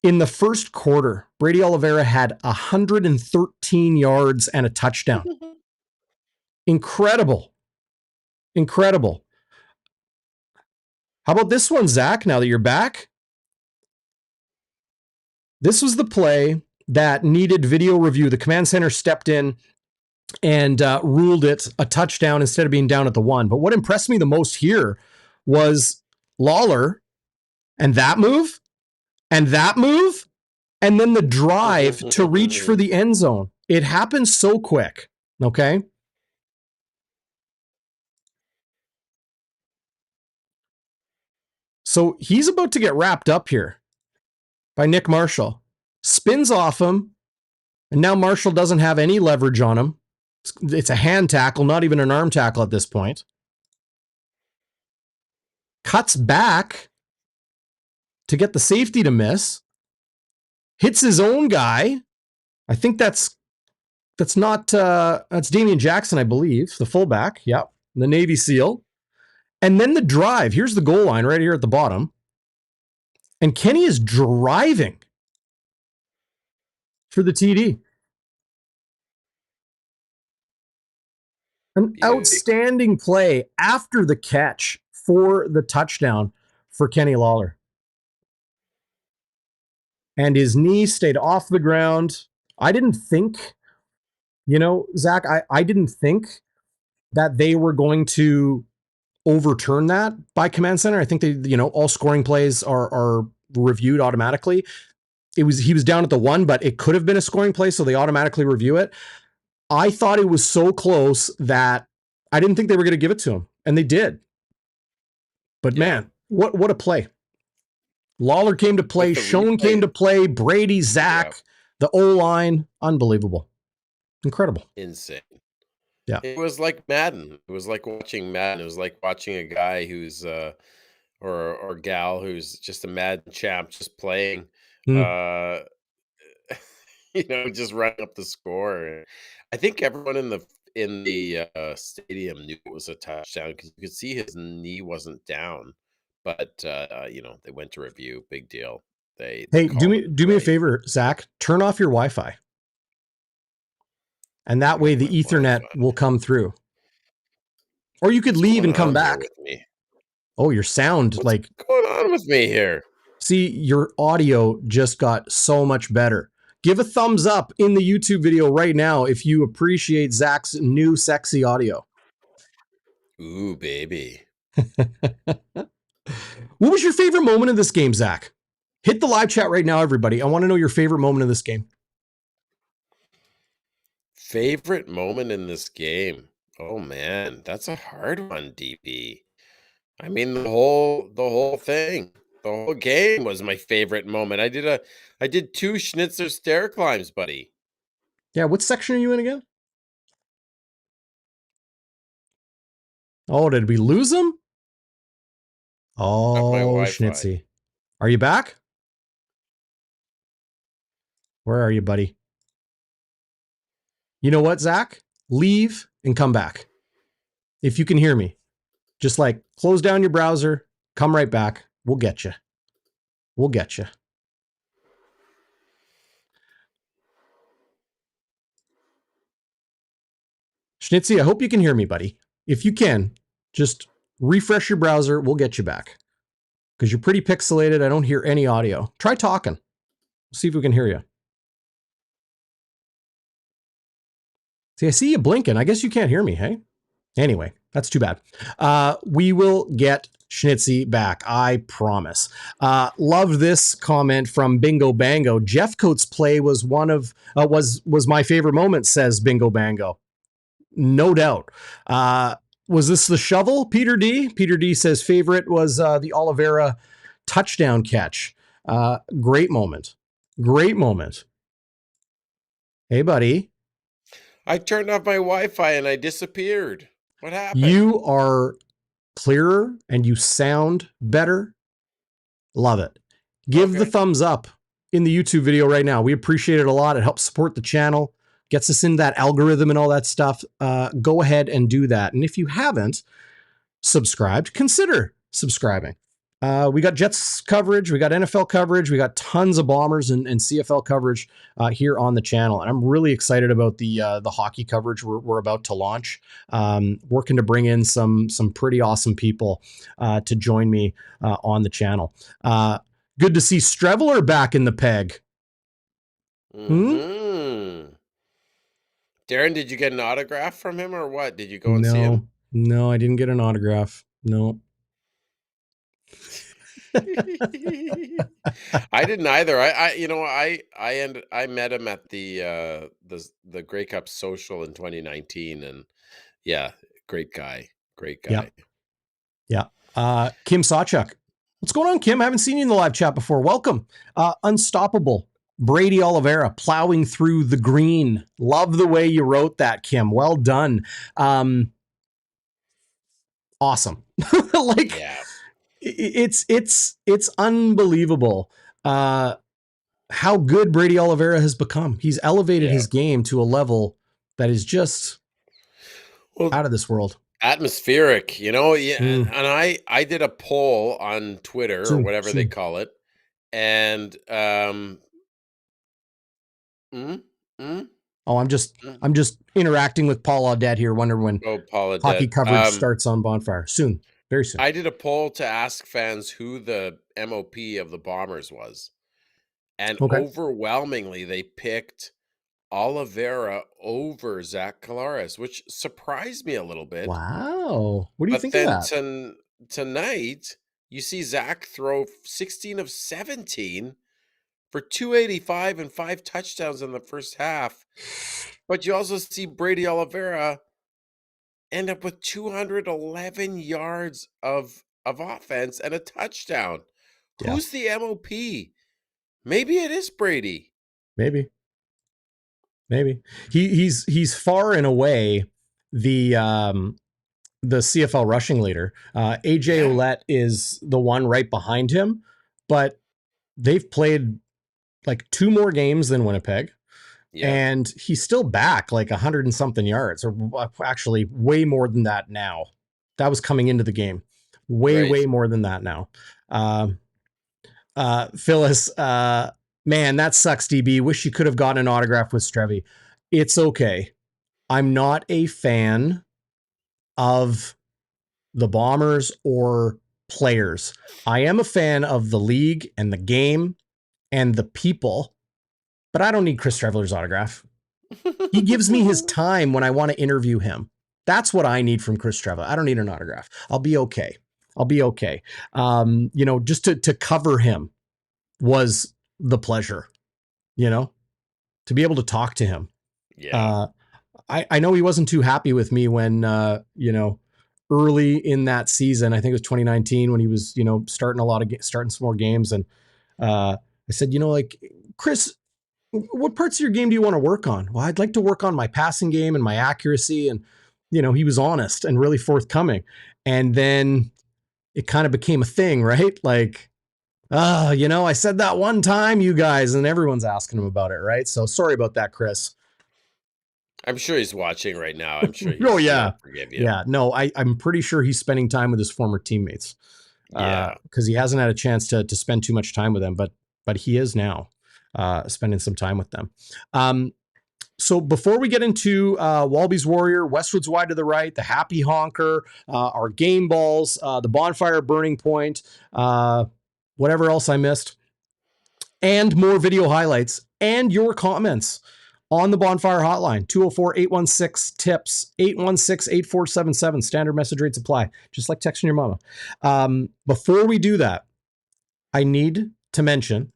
In the first quarter, Brady Oliveira had 113 yards and a touchdown. Incredible. Incredible. How about this one, Zach, now that you're back? This was the play that needed video review. The command center stepped in and ruled it a touchdown instead of being down at the 1. But what impressed me the most here was Lawler and that move, and then the drive to reach for the end zone. It happened so quick, okay? So he's about to get wrapped up here by Nick Marshall. Spins off him, and now Marshall doesn't have any leverage on him. It's a hand tackle, not even an arm tackle at this point. Cuts back to get the safety to miss. Hits his own guy. I think that's Damian Jackson, I believe, the fullback. Yep, the Navy SEAL. And then the drive. Here's the goal line right here at the bottom. And Kenny is driving for the TD. An outstanding play after the catch for the touchdown for Kenny Lawler. And his knee stayed off the ground. I didn't think, Zach, I didn't think that they were going to overturn that by command center. I think they, all scoring plays are reviewed automatically. He was down at the 1, but it could have been a scoring play, so they automatically review it. I thought it was so close that I didn't think they were going to give it to him, and they did. But man, what a play. Lawler came to play, Schoen came to play, Brady, Zach, the O-line, unbelievable. Incredible.
Insane.
Yeah.
It was like Madden. It was like watching Madden. It was like watching a guy who's or gal who's just a Madden champ just playing. Just running up the score. I think everyone in the stadium knew it was a touchdown because you could see his knee wasn't down. But they went to review. Big deal. Hey,
do me a favor, Zach. Turn off your Wi-Fi. And that way the Ethernet will come through. Or you could leave and come back. Oh, your sound.
What's going on with me here?
See, your audio just got so much better. Give a thumbs up in the YouTube video right now if you appreciate Zach's new sexy audio.
Ooh, baby.
What was your favorite moment of this game, Zach? Hit the live chat right now, everybody. I want to know your favorite moment of this game.
Favorite moment in this game? Oh man, that's a hard one, DP. I mean, the whole thing, the whole game was my favorite moment. I did 2 Schnitzer stair climbs, buddy.
Yeah, what section are you in again? Oh, did we lose him?
Off my
Oh,
Wi-Fi.
Schnitzy. Are you back? Where are you, buddy? You know what, Zach? Leave and come back. If you can hear me, just like close down your browser, come right back. We'll get you. We'll get you. Schnitzy, I hope you can hear me, buddy. If you can, just refresh your browser. We'll get you back. Because you're pretty pixelated. I don't hear any audio. Try talking. See if we can hear you. See, I see you blinking. I guess you can't hear me, hey? Anyway, that's too bad. We will get Schnitzy back, I promise. Love this comment from Bingo Bango. Jeff Coates' play was was my favorite moment, says Bingo Bango. No doubt. Was this the shovel, Peter D? Peter D says favorite was the Oliveira touchdown catch. Great moment. Great moment. Hey, buddy.
I turned off my Wi-Fi and I disappeared. What happened?
You are clearer and you sound better. Love it. Give the thumbs up in the YouTube video right now. We appreciate it a lot. It helps support the channel, gets us in that algorithm and all that stuff. Go ahead and do that. And if you haven't subscribed, consider subscribing. We got Jets coverage, we got NFL coverage, we got tons of Bombers and CFL coverage here on the channel, and I'm really excited about the hockey coverage we're about to launch. Working to bring in some pretty awesome people to join me on the channel. Good to see Streveler back in the peg.
Darrin, did you get an autograph from him or what? Did you go and see him?
No, I didn't get an autograph. No.
I didn't either. I met him at the Grey Cup social in 2019, and yeah, great guy.
Yeah. Kim Sawchuk. What's going on, Kim? I haven't seen you in the live chat before. Welcome. Unstoppable. Brady Oliveira plowing through the green. Love the way you wrote that, Kim. Well done. Awesome. It's unbelievable how good Brady Oliveira has become. He's elevated his game to a level that is just out of this world.
Atmospheric, and I did a poll on Twitter or whatever they call it, and
Oh, I'm just interacting with Paul Audette here. Wonder when hockey coverage starts on Bonfire. Soon, very soon.
I did a poll to ask fans who the MOP of the Bombers was, and overwhelmingly they picked Oliveira over Zach Collaros, which surprised me a little bit.
Wow, what do you think of that?
Then tonight, you see Zach throw 16 of 17 for 285 and 5 touchdowns in the first half. But you also see Brady Oliveira end up with 211 yards of offense and a touchdown. Yeah. Who's the MOP? Maybe it is Brady.
Maybe. He's far and away the CFL rushing leader. AJ Ouellette is the one right behind him, but they've played like 2 more games than Winnipeg. Yeah. And he's still back like 100 and something yards, or actually way more than that now. That was coming into the game. Way more than that now. Phyllis, man, that sucks, DB. Wish you could have gotten an autograph with Strevy. It's okay. I'm not a fan of the Bombers or players. I am a fan of the league and the game and the people, but I don't need Chris Streveler's autograph. He gives me his time when I want to interview him. That's what I need from Chris Streveler. I don't need an autograph. I'll be okay. Just to cover him was the pleasure, to be able to talk to him.
Yeah.
I know he wasn't too happy with me when, early in that season, I think it was 2019 when he was, starting some more games. And I said, Chris, what parts of your game do you want to work on? Well, I'd like to work on my passing game and my accuracy. And, he was honest and really forthcoming. And then it kind of became a thing, right? Like, I said that one time, you guys, and everyone's asking him about it, right? So sorry about that, Chris.
I'm sure he's watching right now. I'm sure
Oh,
he'll forgive you.
Yeah. No, I'm pretty sure he's spending time with his former teammates.
Yeah.
Because he hasn't had a chance to spend too much time with them, but he is now spending some time with them. So before we get into Walby's Warrior, Westwood's Wide to the Right, the Happy Honker, our game balls, the Bonfire Burning Point, whatever else I missed, and more video highlights and your comments on the Bonfire hotline, 204-816-TIPS, 816-8477. Standard message rates apply, just like texting your mama. Before we do that, I need to mention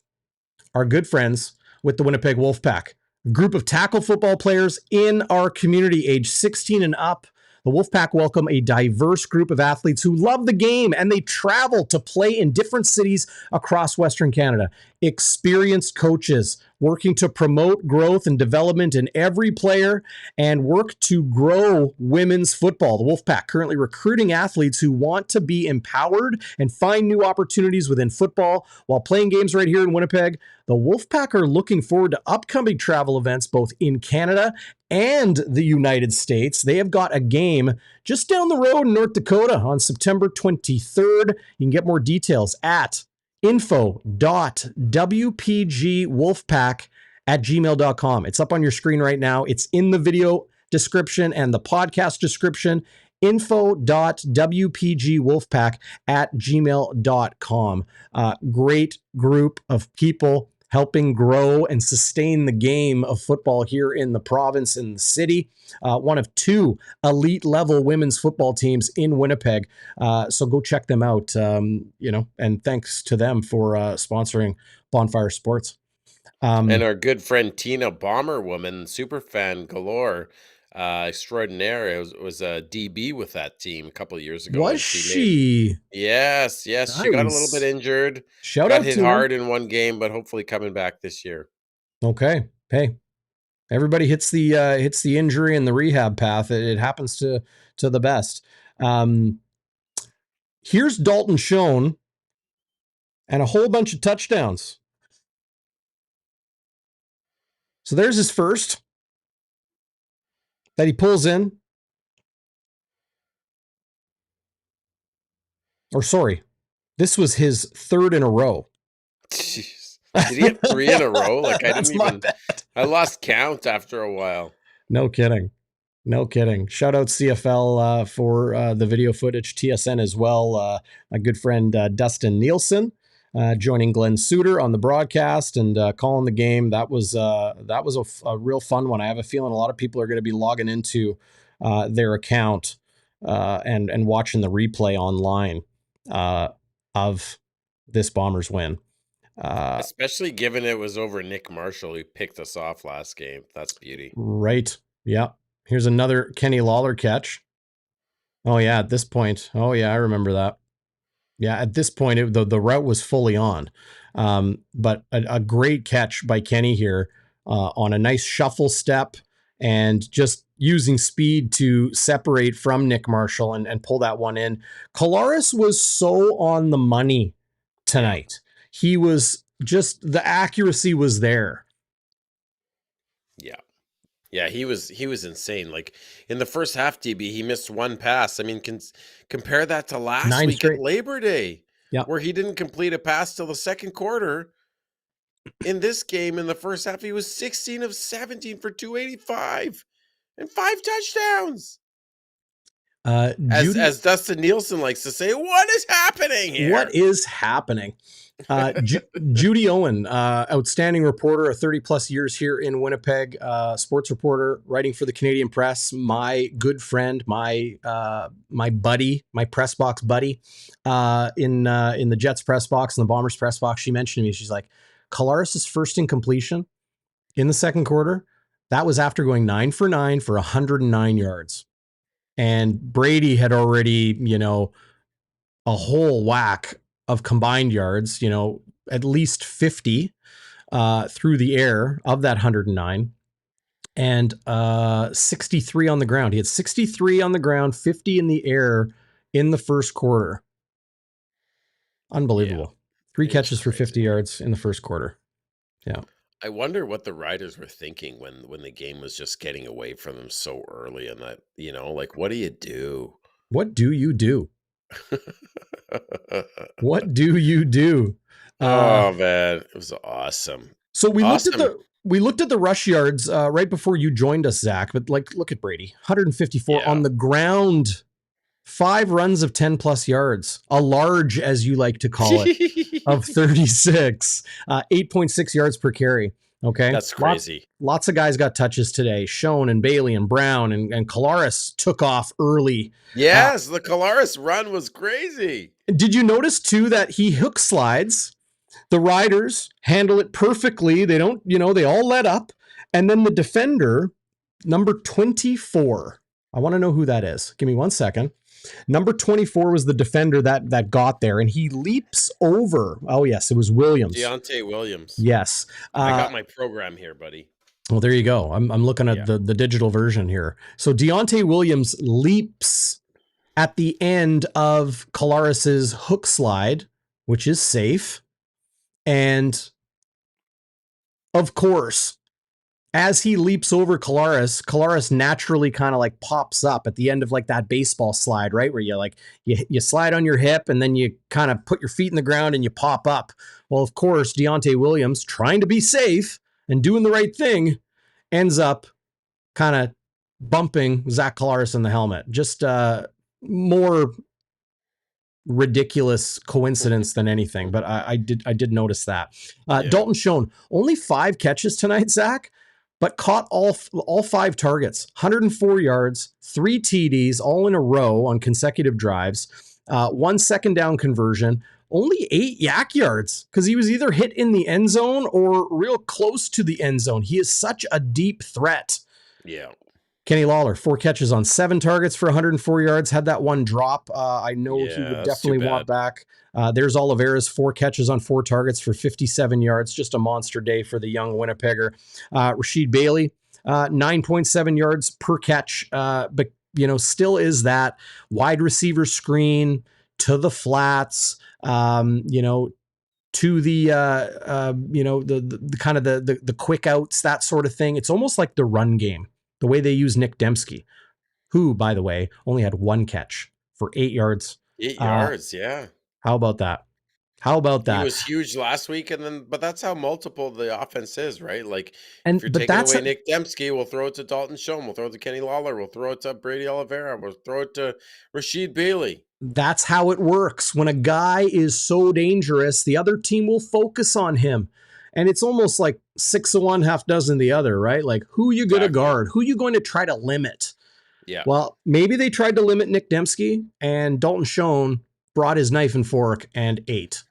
our good friends with the Winnipeg Wolfpack, a group of tackle football players in our community, age 16 and up. The Wolfpack welcome a diverse group of athletes who love the game, and they travel to play in different cities across Western Canada. Experienced coaches working to promote growth and development in every player and work to grow women's football. The Wolfpack currently recruiting athletes who want to be empowered and find new opportunities within football while playing games right here in Winnipeg. The Wolfpack are looking forward to upcoming travel events both in Canada and the United States. They have got a game just down the road in North Dakota on September 23rd. You can get more details at info.wpgwolfpack@gmail.com. It's up on your screen right now. It's in the video description and the podcast description. info.wpgwolfpack@gmail.com. Great group of people helping grow and sustain the game of football here in the province and the city. One of two elite level women's football teams in Winnipeg. So go check them out, and thanks to them for sponsoring Bonfire Sports.
And our good friend Tina Bomber woman, super fan galore, extraordinaire. Was a DB with that team a couple of years ago.
Was she?
Yes.
Nice.
She got a little bit injured.
Shout
got
out
hit
to
hard
her.
in one game, but hopefully coming back this year.
Okay. Hey, everybody hits the injury and the rehab path. It happens to the best. Here's Dalton Schoen and a whole bunch of touchdowns. So there's his first that he pulls in. Or sorry, this was his third in a row.
Jeez. Did he have 3 in a row? Like I lost count after a while.
No kidding. Shout out CFL for the video footage, TSN as well. My good friend Dustin Nielsen joining Glenn Suter on the broadcast and calling the game. That was a real fun one. I have a feeling a lot of people are going to be logging into their account and watching the replay online of this Bombers win.
Especially given it was over Nick Marshall who picked us off last game. That's beauty.
Right. Yeah. Here's another Kenny Lawler catch. Oh, yeah. At this point. Oh, yeah. I remember that. Yeah. At this point, the route was fully on. But a great catch by Kenny here on a nice shuffle step and just using speed to separate from Nick Marshall and pull that one in. Kolaris was so on the money tonight. He was just, the accuracy was there.
Yeah, he was insane. Like in the first half, DB, he missed one pass. I mean, compare that to last week at Labor Day, where he didn't complete a pass till the second quarter. In this game, in the first half, he was 16 of 17 for 285 and 5 touchdowns. As Dustin Nielsen likes to say, what is happening here?
What is happening? Judy Owen, outstanding reporter, 30 plus years here in Winnipeg, sports reporter, writing for the Canadian Press. My good friend, my buddy, my press box buddy, in the Jets press box and the Bombers press box. She mentioned to me, she's like, Kolaris' first incompletion in the second quarter, that was after going 9 for 9 for 109 yards. And Brady had already, a whole whack of combined yards, at least 50 through the air of that 109. and 63 on the ground. He had 63 on the ground, 50 in the air in the first quarter. Unbelievable.
Yeah,
3
it was
catches for 50
crazy.
yards in the first quarter. Yeah.
I wonder what the Riders were thinking when the game was just getting away from them so early, and that, like, what do you do?
What do you do? What do you do?
Oh man, it was awesome.
So we looked at
Awesome.
the rush yards right before you joined us, Zach. But like, look at Brady, 154
Yeah.
on the ground, 5 runs of 10 plus yards, a large, as you like to call it, of 36, 8.6 yards per carry. Okay,
That's crazy.
Lots of guys got touches today. Schoen and Bailey and Brown and Kolaris took off early.
Yes, the Kolaris run was crazy.
Did you notice too that he hook slides? The Riders handle it perfectly. They don't, they all let up. And then the defender, number 24. I want to know who that is. Give me 1 second. Number 24 was the defender that got there, and he leaps over. Oh, yes, it was Williams.
Deontay Williams.
Yes.
I got my program here, buddy.
Well, there you go. I'm looking at the digital version here. So Deontay Williams leaps at the end of Kolaris's hook slide, which is safe. And of course, as he leaps over Kolaris naturally kind of like pops up at the end of like that baseball slide, right? Where you slide on your hip and then you kind of put your feet in the ground and you pop up. Well, of course, Deontay Williams, trying to be safe and doing the right thing, ends up kind of bumping Zach Kolaris in the helmet. Just more ridiculous coincidence than anything, but I did notice that. Dalton Schoen, only 5 catches tonight, Zach, but caught all 5 targets, 104 yards, 3 TDs, all in a row on consecutive drives, 1 second down conversion, only 8 yak yards because he was either hit in the end zone or real close to the end zone. He is such a deep threat.
Yeah.
Kenny Lawler, 4 catches on 7 targets for 104 yards, had that 1 drop. I know he would definitely want back. There's Oliveira's 4 catches on 4 targets for 57 yards. Just a monster day for the young Winnipegger. Rasheed Bailey, 9.7 yards per catch, but still is that wide receiver screen to the flats, to the the kind of the quick outs, that sort of thing. It's almost like the run game, the way they use Nick Dembski, who, by the way, only had 1 catch for 8 yards.
8 yards, yeah.
How about that? He
was huge last week, but that's how multiple the offense is, right? Like, if you're
but
taking away Nick Dembski, we'll throw it to Dalton Schoen, we'll throw it to Kenny Lawler, we'll throw it to Brady Oliveira, we'll throw it to Rasheed Bailey.
That's how it works. When a guy is so dangerous, the other team will focus on him. And it's almost like 6 of one, half dozen the other, right? Like, who you going to guard? Who you going to try to limit?
Yeah.
Well, maybe they tried to limit Nick Dembski, and Dalton Schoen brought his knife and fork and ate.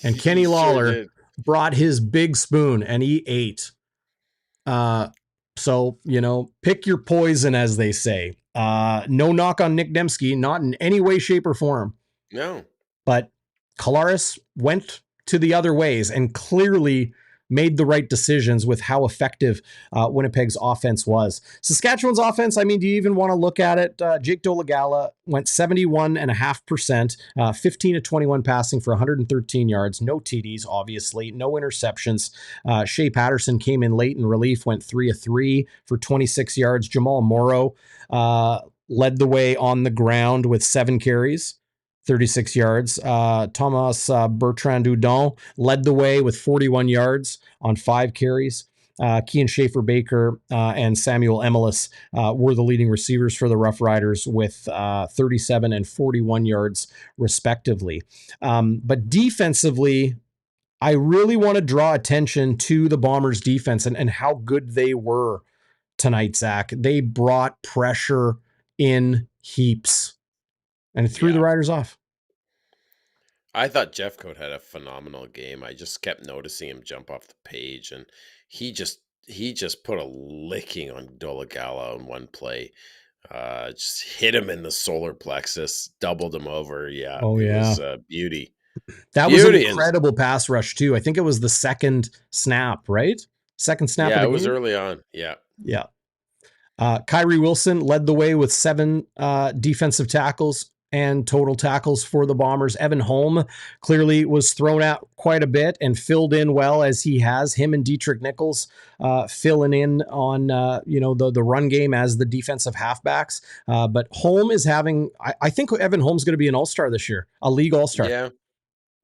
And Kenny Lawler brought his big spoon and he ate. So, pick your poison, as they say. No knock on Nick Dembski, not in any way, shape, or form.
No.
But Kolaris went to the other ways and clearly made the right decisions with how effective Winnipeg's offense was. Saskatchewan's offense, do you even want to look at it? Jake Dolegala went 71.5%, 15 to 21 passing for 113 yards, no TDs, obviously, no interceptions. Shea Patterson came in late in relief, went 3 of 3 for 26 yards. Jamal Morrow led the way on the ground with 7 carries, 36 yards. Thomas Bertrand Dudon led the way with 41 yards on 5 carries. Kean Schaefer-Baker and Samuel Emelis were the leading receivers for the Rough Riders with 37 and 41 yards respectively. But defensively, I really want to draw attention to the Bombers' defense and how good they were tonight, Zach. They brought pressure in heaps and threw the Riders off.
I thought Jeffcoat had a phenomenal game. I just kept noticing him jump off the page, and he just put a licking on Dolegala on one play. Just hit him in the solar plexus, doubled him over. Yeah.
Oh,
it
yeah.
was beauty.
That was an incredible pass rush, too. I think it was the second snap, right? Second snap of the game?
It was early on. Yeah.
Yeah. Kyrie Wilson led the way with 7 defensive tackles and total tackles for the Bombers. Evan Holm clearly was thrown out quite a bit and filled in well as he has. Him and Dietrich Nichols filling in on the run game as the defensive halfbacks. But Holm is having, I think Evan Holm's going to be an all-star this year, a league all-star.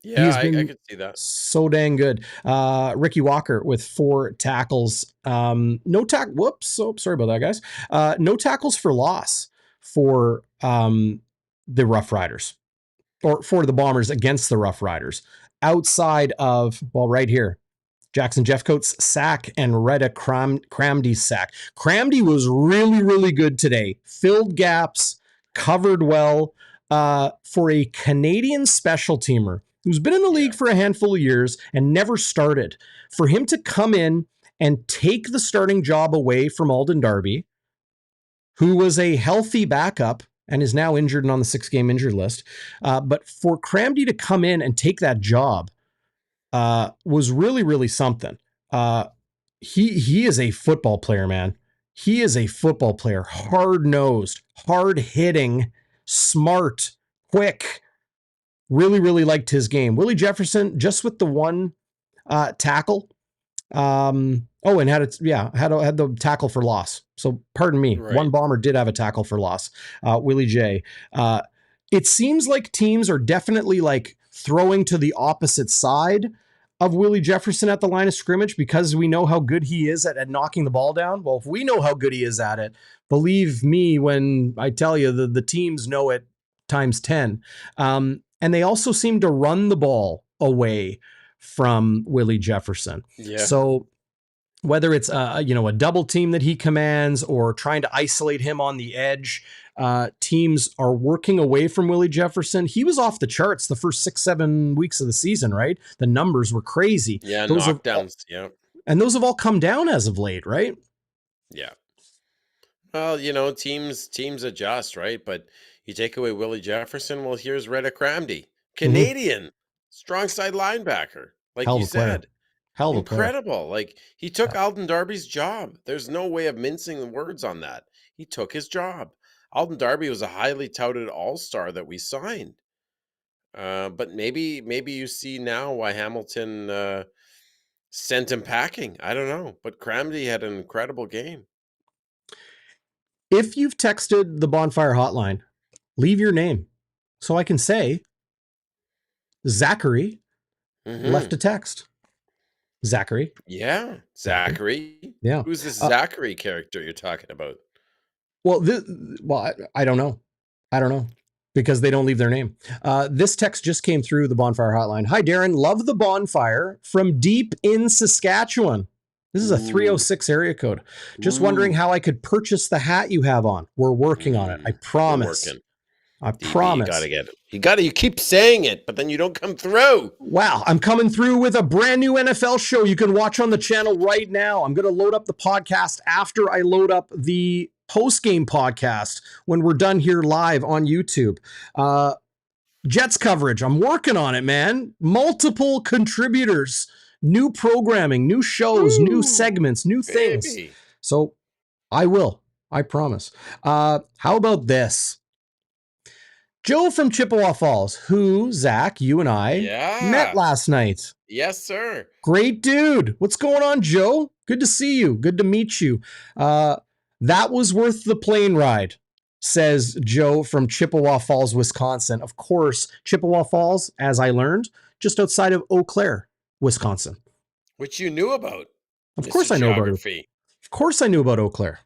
Yeah, I could see that.
So dang good. Ricky Walker with 4 tackles. Whoops. So sorry about that, guys. No tackles for loss for the Rough Riders, or for the Bombers against the Rough Riders, outside of, well, right here, Jackson Jeffcoat's sack and Retta Cramdy's sack. Cramdy was really, really good today. Filled gaps, covered well for a Canadian special teamer who's been in the league for a handful of years and never started. For him to come in and take the starting job away from Alden Darby, who was a healthy backup and is now injured and on the 6-game injured list. But for Cramdy to come in and take that job was really, really something. He is a football player, man. He is a football player. Hard-nosed, hard-hitting, smart, quick. Really, really liked his game. Willie Jefferson, just with the 1 tackle. And had the tackle for loss. So pardon me, right. 1 Bomber did have a tackle for loss. Willie J. It seems like teams are definitely like throwing to the opposite side of Willie Jefferson at the line of scrimmage because we know how good he is at knocking the ball down. Well, if we know how good he is at it, believe me when I tell you the teams know it times 10. And they also seem to run the ball away from Willie Jefferson. Yeah. So whether it's a double team that he commands or trying to isolate him on the edge, teams are working away from Willie Jefferson. He was off the charts the first 6-7 weeks of the season, right? The numbers were crazy.
Yeah, those knockdowns. Yeah.
And those have all come down as of late, right?
Yeah. Well, teams adjust, right? But you take away Willie Jefferson, well, here's Retta Cramdy, Canadian, strong side linebacker, like you said.
Hell of a
incredible. Player. Like, he took Alden Darby's job. There's no way of mincing the words on that. He took his job. Alden Darby was a highly touted all-star that we signed. But maybe you see now why Hamilton sent him packing. I don't know. But Cramdy had an incredible game.
If you've texted the Bonfire hotline, leave your name so I can say Zachary left a text. Zachary.
Yeah, Zachary.
Yeah.
Who's this Zachary character you're talking about?
Well, I don't know. Because they don't leave their name. This text just came through the Bonfire hotline. Hi, Darrin. Love the Bonfire from deep in Saskatchewan. This is a 306 area code. Just wondering how I could purchase the hat you have on. We're working on it. I promise. I promise.
You gotta get it. You keep saying it, but then you don't come through.
Wow. I'm coming through with a brand new NFL show you can watch on the channel right now. I'm going to load up the podcast after I load up the Postgame podcast when we're done here live on YouTube. Jets coverage. I'm working on it, man. Multiple contributors, new programming, new shows, new segments, new things. So I will. I promise. How about this? Joe from Chippewa Falls, who, Zach, you and I met last night.
Yes, sir.
Great dude. What's going on, Joe? Good to see you. Good to meet you. That was worth the plane ride, says Joe from Chippewa Falls, Wisconsin. Of course, Chippewa Falls, as I learned, just outside of Eau Claire, Wisconsin.
Which you knew about.
Of course I know about it. Of course I knew about Eau Claire.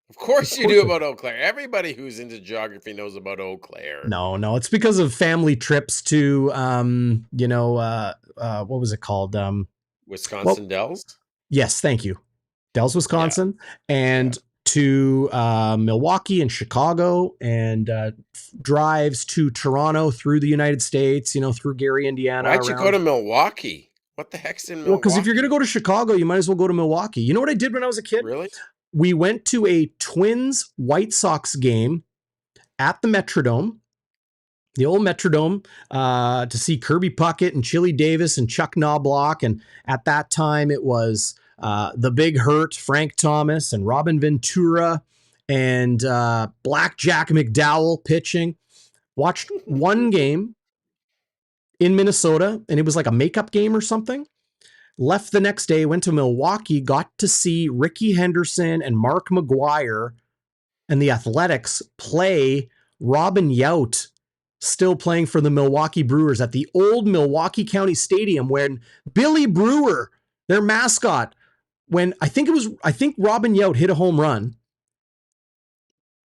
Of course you knew about Eau Claire. Everybody who's into geography knows about Eau Claire.
No, it's because of family trips to, what was it called?
Wisconsin Dells?
Yes, thank you. Dells, Wisconsin. Yeah. And to Milwaukee and Chicago, and drives to Toronto through the United States, through Gary, Indiana.
Why'd you go to Milwaukee? What the heck's in Milwaukee?
Well, because if you're going to go to Chicago, you might as well go to Milwaukee. You know what I did when I was a kid?
Really?
We went to a Twins White Sox game at the Metrodome, the old Metrodome, to see Kirby Puckett and Chili Davis and Chuck Knobloch. And at that time, it was the Big Hurt, Frank Thomas, and Robin Ventura, and Blackjack McDowell pitching. Watched one game in Minnesota, and it was like a makeup game or something. Left the next day, went to Milwaukee, got to see Ricky Henderson and Mark McGuire and the Athletics play Robin Yount, still playing for the Milwaukee Brewers at the old Milwaukee County Stadium, when Billy Brewer, their mascot, when I think Robin Yount hit a home run.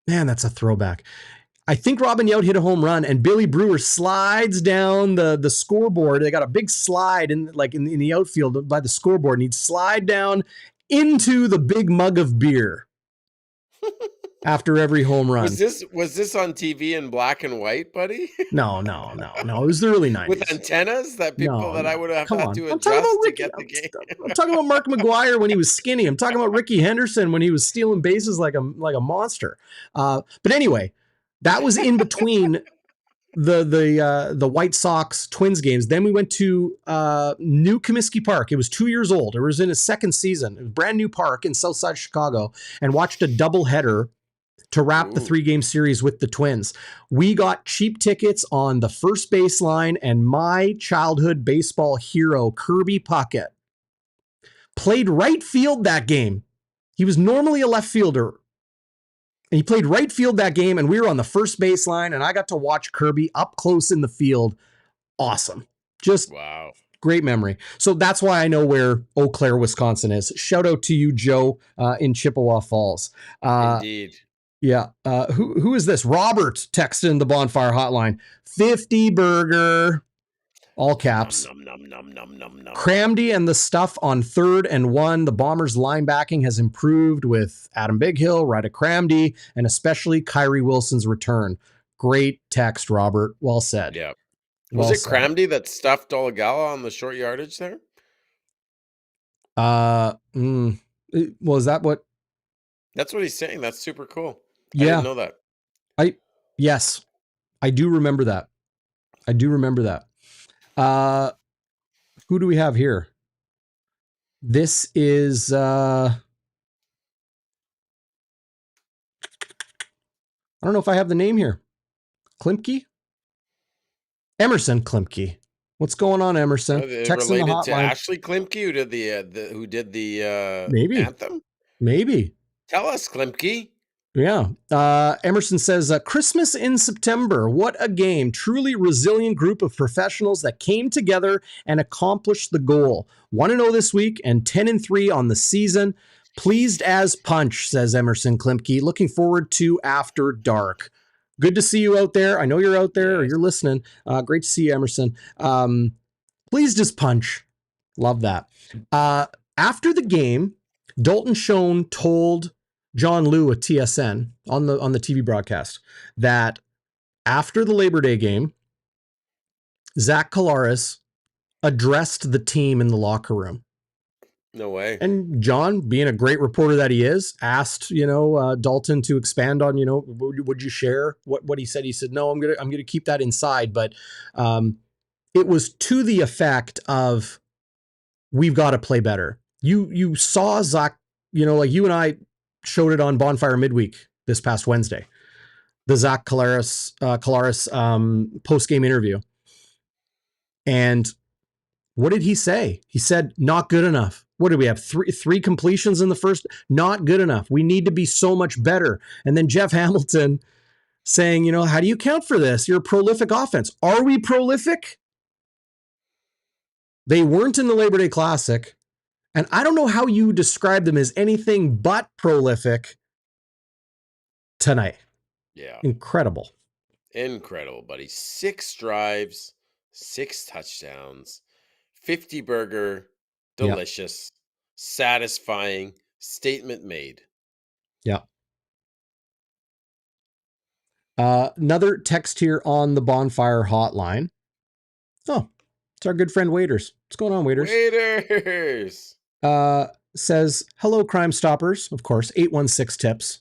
Man, that's a throwback. I think Robin Yount hit a home run, and Billy Brewer slides down the scoreboard. They got a big slide in the outfield by the scoreboard, and he'd slide down into the big mug of beer after every home run.
Was this on TV in black and white, buddy?
No. It was the early 90s.
With antennas that I would have had to adjust to get the game.
I'm talking about Mark McGuire when he was skinny. I'm talking about Ricky Henderson when he was stealing bases like a monster. But anyway, that was in between the White Sox Twins games. Then we went to New Comiskey Park. It was 2 years old. It was in its second season. It was a brand new park in Southside Chicago, and watched a doubleheader to wrap the 3-game series with the Twins. We got cheap tickets on the first baseline, and my childhood baseball hero, Kirby Puckett, played right field that game. He was normally a left fielder, and he played right field that game, and we were on the first baseline, and I got to watch Kirby up close in the field. Awesome. Just
wow.
Great memory. So that's why I know where Eau Claire, Wisconsin is. Shout out to you, Joe, in Chippewa Falls.
Indeed.
Yeah. Who is this? Robert texted the Bonfire hotline. 50 burger. All caps. Cramdy and the stuff on 3rd and 1. The Bombers' linebacking has improved with Adam Bighill, Ryder Cramdy, and especially Kyrie Wilson's return. Great text, Robert. Well said.
Yeah. Was it Cramdy that stuffed Olagala on the short yardage there?
Was that what?
That's what he's saying. That's super cool.
Yeah.
I didn't know that.
Yes, I do remember that. Who do we have here? This is I don't know if I have the name here. Klimke? Emerson Klimke. What's going on, Emerson?
Text related to Ashley Klimke, who did the
maybe
anthem?
Maybe.
Tell us, Klimke.
Yeah. Emerson says, Christmas in September. What a game. Truly resilient group of professionals that came together and accomplished the goal. 1-0 this week and 10-3 on the season. Pleased as punch, says Emerson Klimke. Looking forward to After Dark. Good to see you out there. I know you're out there or you're listening. Great to see you, Emerson. Pleased as punch. Love that. After the game, Dalton Schoen told John Liu at TSN on the TV broadcast that after the Labor Day game, Zach Collaros addressed the team in the locker room.
No way.
And John, being a great reporter that he is, asked, Dalton to expand on, would you share what he said? He said, no, I'm going to keep that inside. But it was to the effect of, we've got to play better. You saw Zach, like you and I showed it on Bonfire midweek this past Wednesday, the Zach Collaros post-game interview. And what did he say? He said, not good enough. What did we have? Three completions in the first? Not good enough. We need to be so much better. And then Jeff Hamilton saying, how do you count for this? You're a prolific offense. Are we prolific? They weren't in the Labor Day Classic. And I don't know how you describe them as anything but prolific tonight.
Yeah.
Incredible,
buddy. 6 drives, 6 touchdowns, 50 burger, delicious, satisfying, statement made.
Yeah. Another text here on the Bonfire hotline. Oh, it's our good friend Waiters. What's going on, Waiters?
Waiters.
Says, hello, Crime Stoppers. Of course, 816 tips.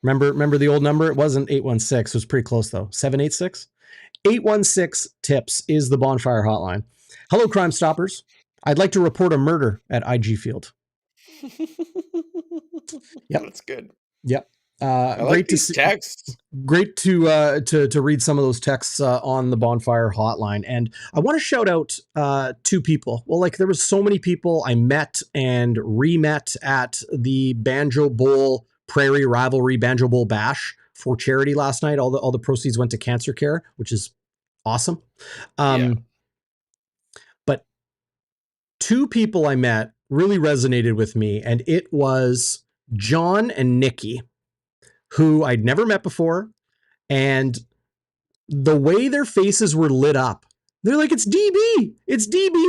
Remember the old number? It wasn't 816. It was pretty close, though. 786? 816 tips is the Bonfire hotline. Hello, Crime Stoppers. I'd like to report a murder at IG Field. Yep.
That's good.
Yep.
I like
Great to
these
see.
texts.
Great to read some of those texts on the Bonfire hotline, and I want to shout out two people. Well, like there was so many people I met and re-met at the Banjo Bowl Prairie Rivalry Banjo Bowl Bash for charity last night. All the proceeds went to cancer care, which is awesome.
Yeah.
But two people I met really resonated with me, and it was John and Nikki, who I'd never met before. And the way their faces were lit up, they're like, it's DB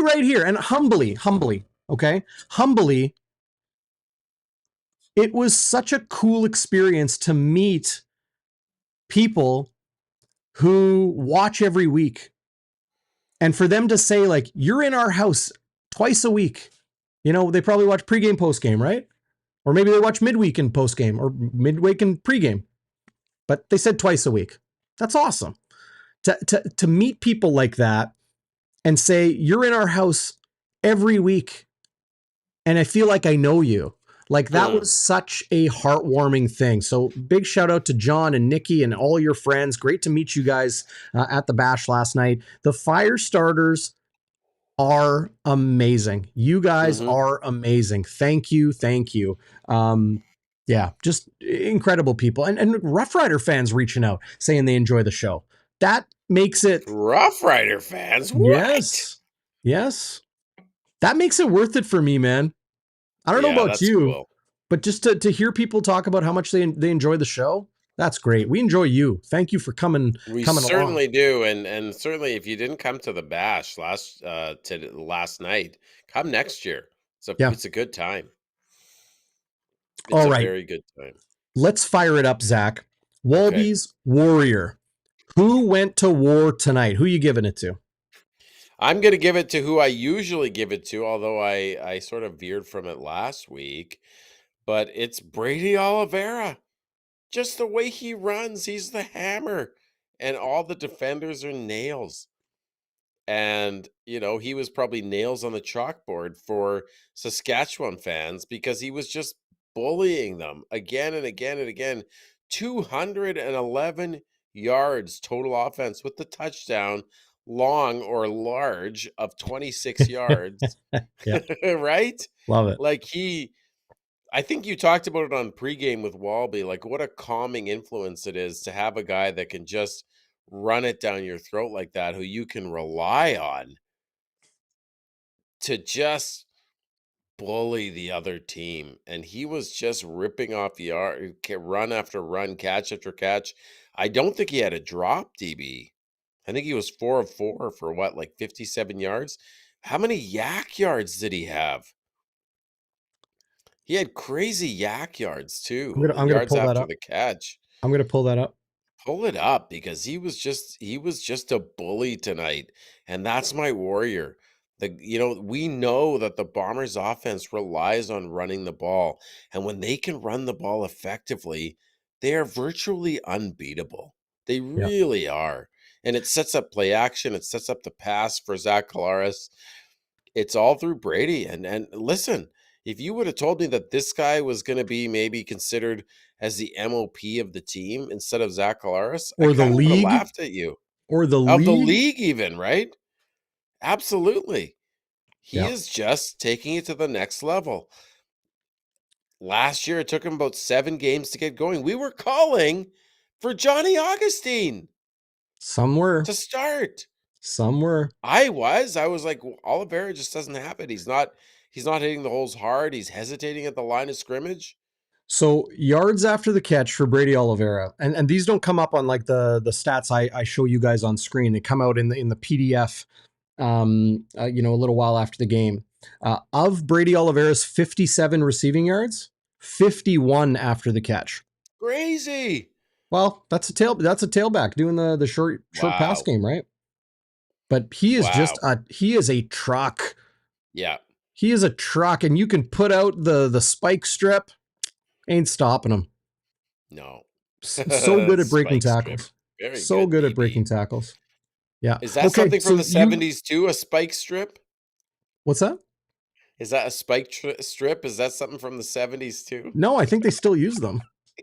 right here. And humbly, okay? Humbly, it was such a cool experience to meet people who watch every week. And for them to say, like, you're in our house twice a week. You know, they probably watch pregame, postgame, right? Or maybe they watch midweek and postgame or midweek and pregame. But they said twice a week. That's awesome. To meet people like that and say, you're in our house every week and I feel like I know you. Like that was such a heartwarming thing. So big shout out to John and Nikki and all your friends. Great to meet you guys at the bash last night. The Firestarters are amazing. You guys are amazing. Thank you. Yeah, just incredible people. And Rough Rider fans reaching out saying they enjoy the show. That makes it
Rough Rider fans. What?
Yes. That makes it worth it for me, man. I don't know about
that's
you,
cool.
but just to hear people talk about how much they enjoy the show, that's great. We enjoy you. Thank you for coming
We
along.
certainly do, and certainly if you didn't come to the bash last night, come next year. It's a good time. It's
All
a
right.
very good time.
Let's fire it up, Zach. Walby's Warrior. Who went to war tonight? Who you giving it to?
I'm going to give it to who I usually give it to, although I sort of veered from it last week. But it's Brady Oliveira. Just the way he runs, he's the hammer, and all the defenders are nails. And, he was probably nails on the chalkboard for Saskatchewan fans because he was just bullying them again and again and again. 211 yards total offense with the touchdown, long or large, of 26 yards. Right?
Love it.
Like I think you talked about it on pregame with Walby, like what a calming influence it is to have a guy that can just run it down your throat like that, who you can rely on to just bully the other team. And he was just ripping off yard, run after run, catch after catch. I don't think he had a drop, DB. I think he was 4 of 4 for what, like 57 yards? How many yak yards did he have? He had crazy yak yards too.
I'm gonna
Yards
pull that
after
up.
the catch.
I'm gonna pull that up.
Pull it up because he was just a bully tonight, and that's my Warrior. We know that the Bombers offense relies on running the ball, and when they can run the ball effectively, they are virtually unbeatable. They really are. And it sets up play action, it sets up the pass for Zach Collaros. It's all through Brady. And listen, if you would have told me that this guy was going to be maybe considered as the MOP of the team instead of Zach Collaros,
Or
I
the
kind of would have
league.
laughed at you.
Or the
Of the
league.
league even, right? Absolutely. He is just taking it to the next level. Last year, it took him about 7 games to get going. We were calling for Johnny Augustine.
Somewhere.
To start.
Somewhere.
I was like, Oliveira just doesn't have it. He's not hitting the holes hard. He's hesitating at the line of scrimmage.
So yards after the catch for Brady Oliveira, and these don't come up on like the stats I show you guys on screen. They come out in the PDF, a little while after the game. Of Brady Oliveira's 57 receiving yards, 51 after the catch.
Crazy.
Well, that's a tailback doing the short pass game, right? But he is he is a truck.
Yeah.
He is a truck, and you can put out the spike strip. Ain't stopping him.
No.
So good at breaking tackles.
Very
so good
DB.
at breaking tackles. Yeah.
Is that something from the 70s too? A spike strip?
What's that?
Is that a spike strip? Is that something from the 70s too?
No, I think they still use them.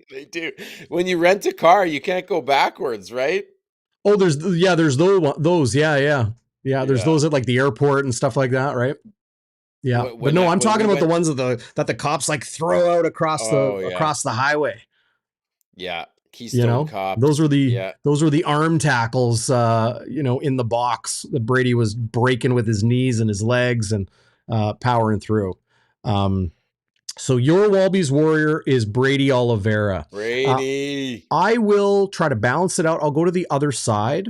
They do. When you rent a car, you can't go backwards, right?
Oh, there's those. Yeah. There's
Yeah.
those at like the airport and stuff like that, right? Yeah, but no, I'm
When
talking
we
about the
went,
ones that the cops like throw out
oh yeah,
across the highway.
yeah,
You
Keystone
know, those
Cops.
were the
Yeah,
those were the arm tackles. In the box that Brady was breaking with his knees and his legs and powering through. Um, so your Walby's Warrior is Brady Oliveira. Uh,
Brady.
I will try to balance it out. I'll go to the other side,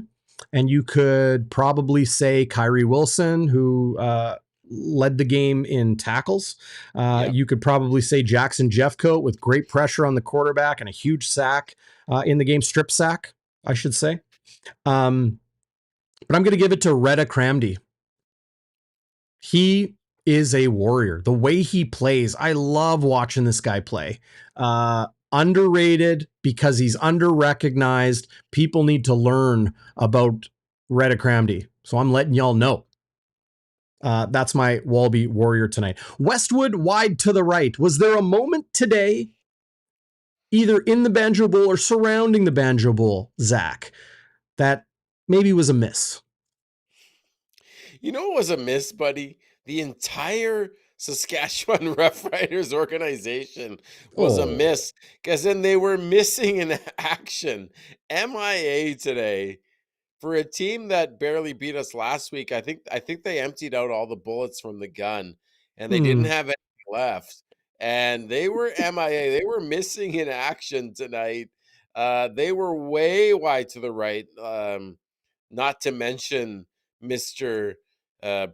and you could probably say Kyrie Wilson, who led the game in tackles.
Yep.
You could probably say Jackson Jeffcoat with great pressure on the quarterback and a huge sack in the game, strip sack, I should say. Um, but I'm going to give it to Retta Cramdy. He is a warrior. The way he plays, I love watching this guy play. Underrated because he's under-recognized. People need to learn about Retta Cramdy. So I'm letting y'all know. That's my Walby Warrior tonight. Westwood wide to the right. Was there a moment today, either in the Banjo Bowl or surrounding the Banjo Bowl, Zach, that maybe was a miss?
You know what was a miss, buddy? The entire Saskatchewan Rough Riders organization was a
Oh.
miss because then they were missing in action. MIA today for a team that barely beat us last week. I think they emptied out all the bullets from the gun and they didn't
Hmm.
have any left. And they were MIA. They were missing in action tonight. They were way wide to the right. Not to mention Mr.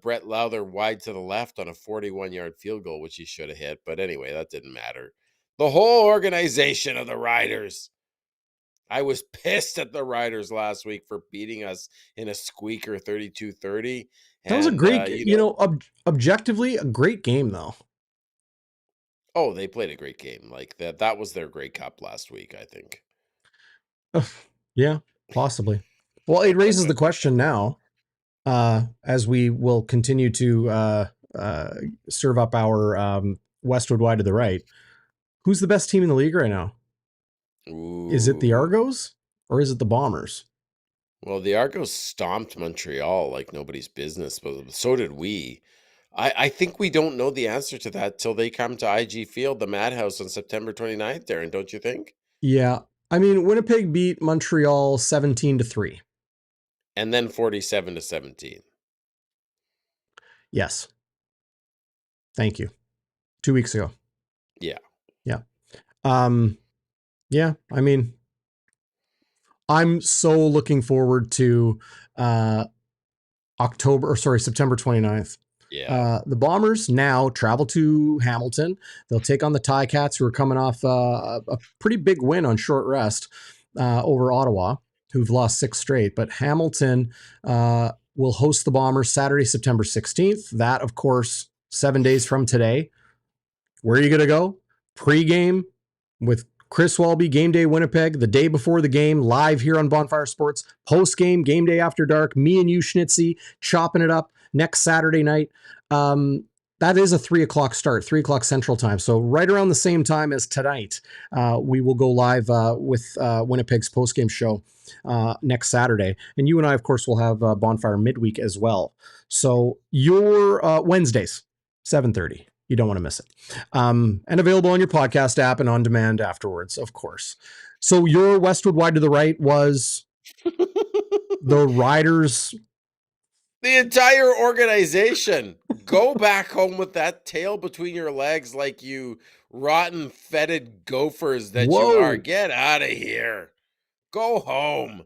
Brett Lowther wide to the left on a 41-yard field goal, which he should have hit. But anyway, that didn't matter. The whole organization of the Riders. I was pissed at the Riders last week for beating us in a squeaker 32-30.
That was a
And,
great, objectively a great game though.
oh, they played a great game. Like that was their Grey Cup last week, I think.
Yeah, possibly. Well, it raises the question now, as we will continue to serve up our Westwood wide to the right. Who's the best team in the league right now? Is it the
Ooh.
Argos or is it the Bombers?
Well, the Argos stomped Montreal like nobody's business, but so did we. I think we don't know the answer to that till they come to IG Field, the Madhouse, on September 29th, Darren, don't you think?
Yeah, I mean Winnipeg beat Montreal 17-3.
And then 47-17.
Yes, thank you. 2 weeks ago.
Yeah.
Yeah. Um, yeah. I mean, I'm so looking forward to September 29th.
Yeah.
The Bombers now travel to Hamilton. They'll take on the Ticats, who are coming off a pretty big win on short rest over Ottawa, who've lost 6 straight. But Hamilton will host the Bombers Saturday, September 16th. That, of course, 7 days from today. Where are you going to go? Pregame with Chris Walby, Game Day Winnipeg, the day before the game, live here on Bonfire Sports. Postgame, Game Day After Dark, me and you, Schnitzy, chopping it up next Saturday night. That is a 3 o'clock start, 3 o'clock Central Time. So right around the same time as tonight, we will go live with Winnipeg's postgame show next Saturday. And you and I, of course, will have Bonfire midweek as well. So your Wednesdays, 7:30. You don't want to miss it. And available on your podcast app and on demand afterwards, of course. So your Westwood wide to the right was the Riders.
The entire organization. Go back home with that tail between your legs like you rotten, fetid gophers that you are.
Whoa.
Get out of here. Go home.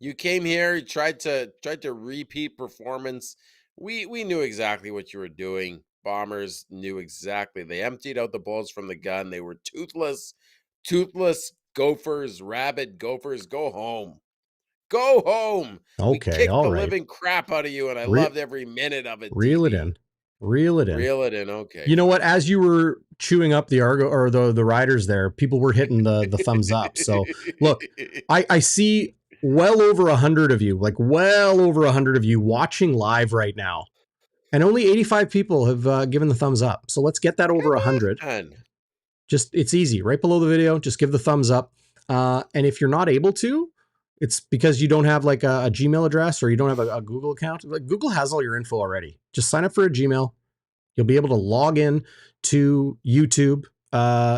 You came here, you tried to repeat performance. We knew exactly what you were doing. Bombers knew exactly. They emptied out the bullets from the gun. They were toothless gophers, rabid gophers. Go home. Go home. We
Okay,
kicked
all
the
right.
living crap out of you, and I
Re-
loved every minute of it,
Reel it
DB.
in. Reel it in.
Reel it in. Okay,
You know what?
fine.
As you were chewing up the Argo or the Riders there, people were hitting the thumbs up. So look, I see well over 100 of you, like well over 100 of you watching live right now. And only 85 people have given the thumbs up. So let's get that over 100.
Come on.
it's easy. Right below the video, just give the thumbs up. And if you're not able to, it's because you don't have like a Gmail address or you don't have a Google account. Like Google has all your info already. Just sign up for a Gmail. You'll be able to log in to YouTube.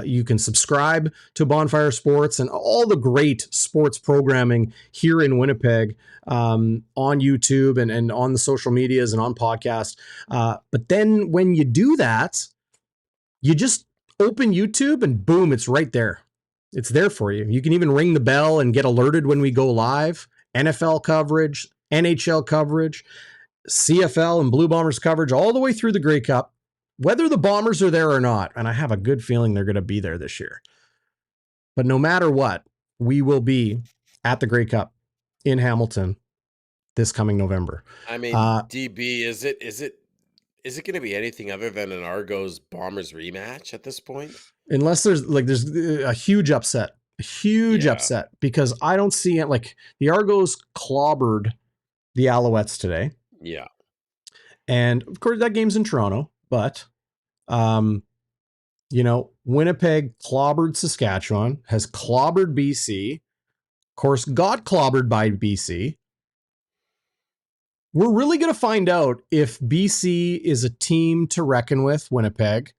You can subscribe to Bonfire Sports and all the great sports programming here in Winnipeg on YouTube and on the social medias and on podcast. But then when you do that, you just open YouTube and boom, it's right there. It's there for you. You can even ring the bell and get alerted when we go live. NFL coverage, NHL coverage, CFL and Blue Bombers coverage all the way through the Grey Cup, whether the Bombers are there or not. And I have a good feeling they're going to be there this year. But no matter what, we will be at the Grey Cup in Hamilton this coming November.
I mean, DB, is it going to be anything other than an Argos Bombers rematch at this point?
Unless there's a huge upset, upset, because I don't see it. Like the Argos clobbered the Alouettes today.
Yeah.
And of course that game's in Toronto, but Winnipeg clobbered Saskatchewan, has clobbered BC, of course got clobbered by BC. We're really going to find out if BC is a team to reckon with, Winnipeg,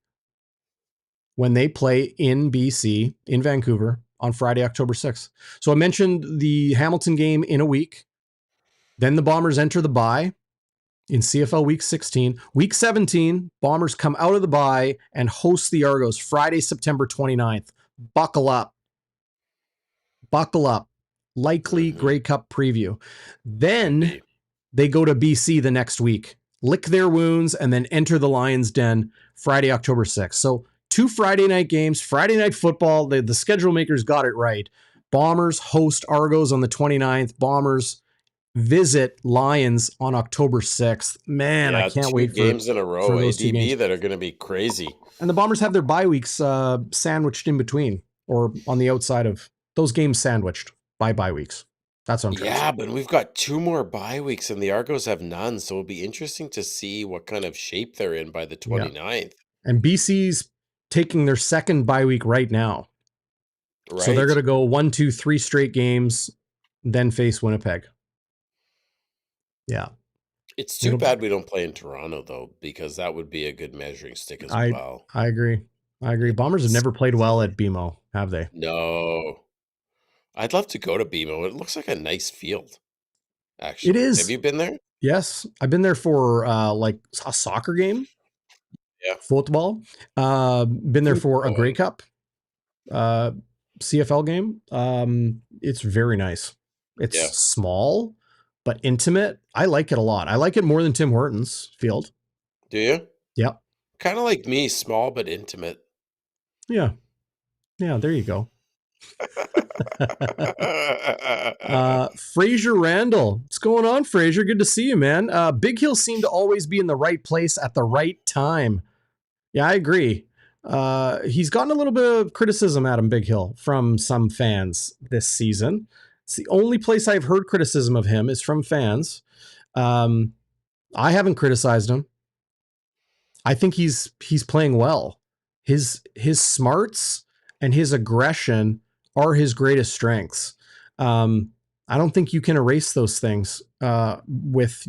when they play in BC, in Vancouver, on Friday, October 6th. So I mentioned the Hamilton game in a week. Then the Bombers enter the bye in CFL Week 16. Week 17, Bombers come out of the bye and host the Argos Friday, September 29th. Buckle up. Buckle up. Likely Grey Cup preview. Then they go to BC the next week, lick their wounds, and then enter the Lions' Den Friday, October 6th. So 2 Friday night games, Friday night football. The schedule makers got it right. Bombers host Argos on the 29th. Bombers visit Lions on October 6th. Man, I can't wait for
games in a row,
for those 2 games
that are going to be crazy.
And the Bombers have their bye weeks sandwiched in between or on the outside of those games, sandwiched by bye weeks. That's what I'm trying to say.
But we've got 2 more bye weeks and the Argos have none, so it'll be interesting to see what kind of shape they're in by the 29th.
Yeah. And BC's taking their second bye week right now. Right. So they're going to go 1, 2, 3 straight games, then face Winnipeg. Yeah.
It's too bad we don't play in Toronto, though, because that would be a good measuring stick as well.
I agree. Bombers have never played well at BMO, have they?
No. I'd love to go to BMO. It looks like a nice field, actually.
It is.
Have you been there?
Yes. I've been there for like a soccer game.
Yeah.
Football. Been there for a Grey Cup CFL game. It's very nice. It's small, but intimate. I like it a lot. I like it more than Tim Hortons field.
Do you?
Yep.
Kind of like me, small but intimate.
Yeah. Yeah, there you go. Fraser Randall. What's going on, Fraser? Good to see you, man. Big Hill seemed to always be in the right place at the right time. Yeah, I agree. He's gotten a little bit of criticism, Adam Big Hill, from some fans this season. It's the only place I've heard criticism of him is from fans. I haven't criticized him. I think he's playing well. His smarts and his aggression are his greatest strengths. I don't think you can erase those things with,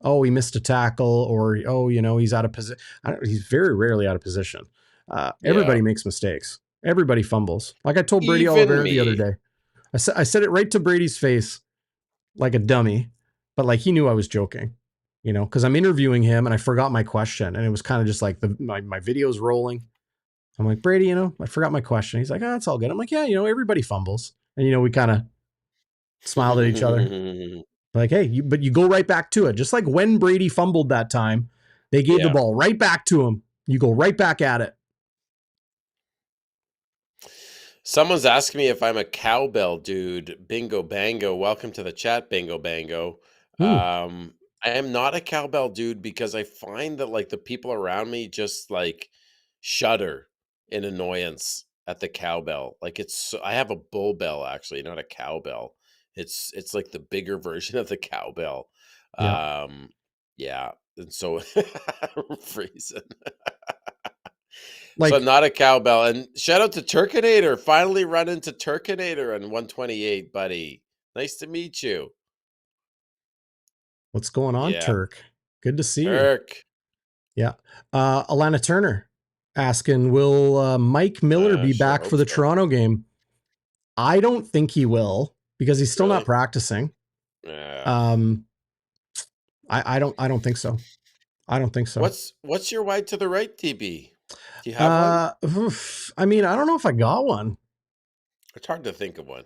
oh, he missed a tackle or, oh, he's out of position. He's very rarely out of position. Everybody makes mistakes. Everybody fumbles. Like I told Brady Oliveira the other day. I said it right to Brady's face like a dummy, but like he knew I was joking, because I'm interviewing him and I forgot my question. And it was kind of just like my video's rolling. I'm like, Brady, I forgot my question. He's like, it's all good. I'm like, yeah, everybody fumbles. And, we kind of smiled at each other. Like, hey, but you go right back to it. Just like when Brady fumbled that time, they gave the ball right back to him. You go right back at it.
Someone's asking me if I'm a cowbell dude. Bingo Bango. Welcome to the chat, Bingo Bango. I am not a cowbell dude because I find that like the people around me just like shudder in annoyance at the cowbell. Like I have a bull bell actually, not a cowbell. It's like the bigger version of the cowbell. Yeah. And so freezing. So
Like,
not a cowbell. And shout out to Turkinator. Finally run into Turkinator on 128, buddy. Nice to meet you.
what's going on,
Yeah.
Turk? Good to see you.
Turk.
Yeah. Alana Turner asking, will Mike Miller be
Sure
back
hope
for the
so.
Toronto game? I don't think he will because he's still not
Really?
practicing.
Yeah.
I don't think so. I don't think so.
What's your wide to the right, TB? Do you have one?
I mean, I don't know if I got one.
It's hard to think of one.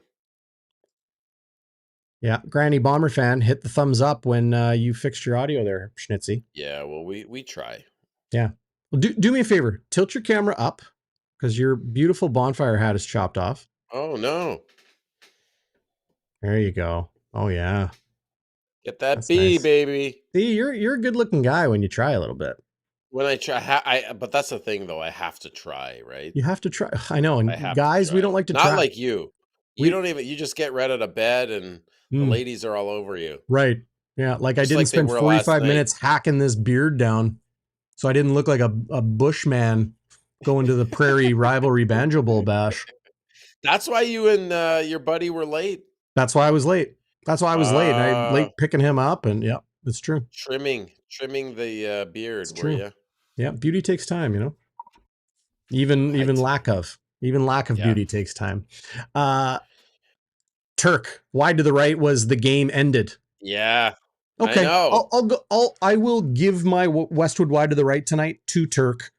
Yeah, Granny Bomber fan, hit the thumbs up when you fixed your audio there, Schnitzy.
Yeah, well, we try.
Yeah. Well, do me a favor. Tilt your camera up because your beautiful bonfire hat is chopped off.
Oh no.
There you go. Oh yeah.
Get that
That's
B,
nice.
baby.
See, you're a good looking guy when you try a little bit.
When I try, but that's the thing, though. I have to try, right?
You have to try. I know.
I
And
have to
guys, we
try.
don't like to
Not
try.
like you. You don't even. You just get right out of bed, and the ladies are all over you.
Right. Yeah. Like
Just
I didn't
like they
spend
were last
45
night.
minutes hacking this beard down. So I didn't look like a bushman going to the prairie rivalry Banjo Bowl bash.
That's why you and your buddy were late.
That's why I was late. That's why I was late. I late picking him up, and yeah, it's true.
Trimming the beard,
It's
were
true.
you?
Yeah, beauty takes time, you know. Even lack of beauty takes time. Turk, wide to the right was the game ended.
Yeah.
Okay,
I know.
I'll go. I will give my Westwood wide to the right tonight to Turk.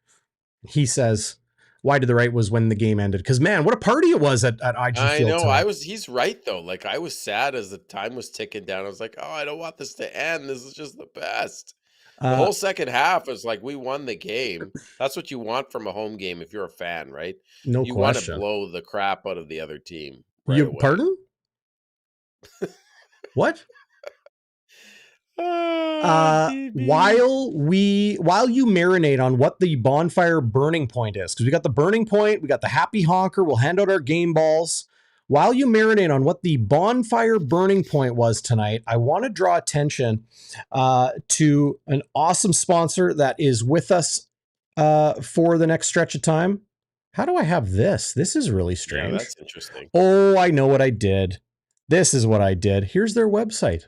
He says wide to the right was when the game ended. Because man, what a party it was at IG
I
Field
know.
tonight.
He's right though. Like I was sad as the time was ticking down. I was like, oh, I don't want this to end. This is just the best. The whole second half is like we won the game. That's what you want from a home game if you're a fan, right?
No
You want to
question.
blow the crap out of the other team right
You
away.
pardon? What? While you marinate on what the bonfire burning point is, because we got the burning point, we got the happy honker, we'll hand out our game balls. While you marinate on what the bonfire burning point was tonight, I want to draw attention to an awesome sponsor that is with us for the next stretch of time. How do I have this? This is really strange.
Yeah, that's interesting.
Oh, I know what I did. This is what I did. Here's their website.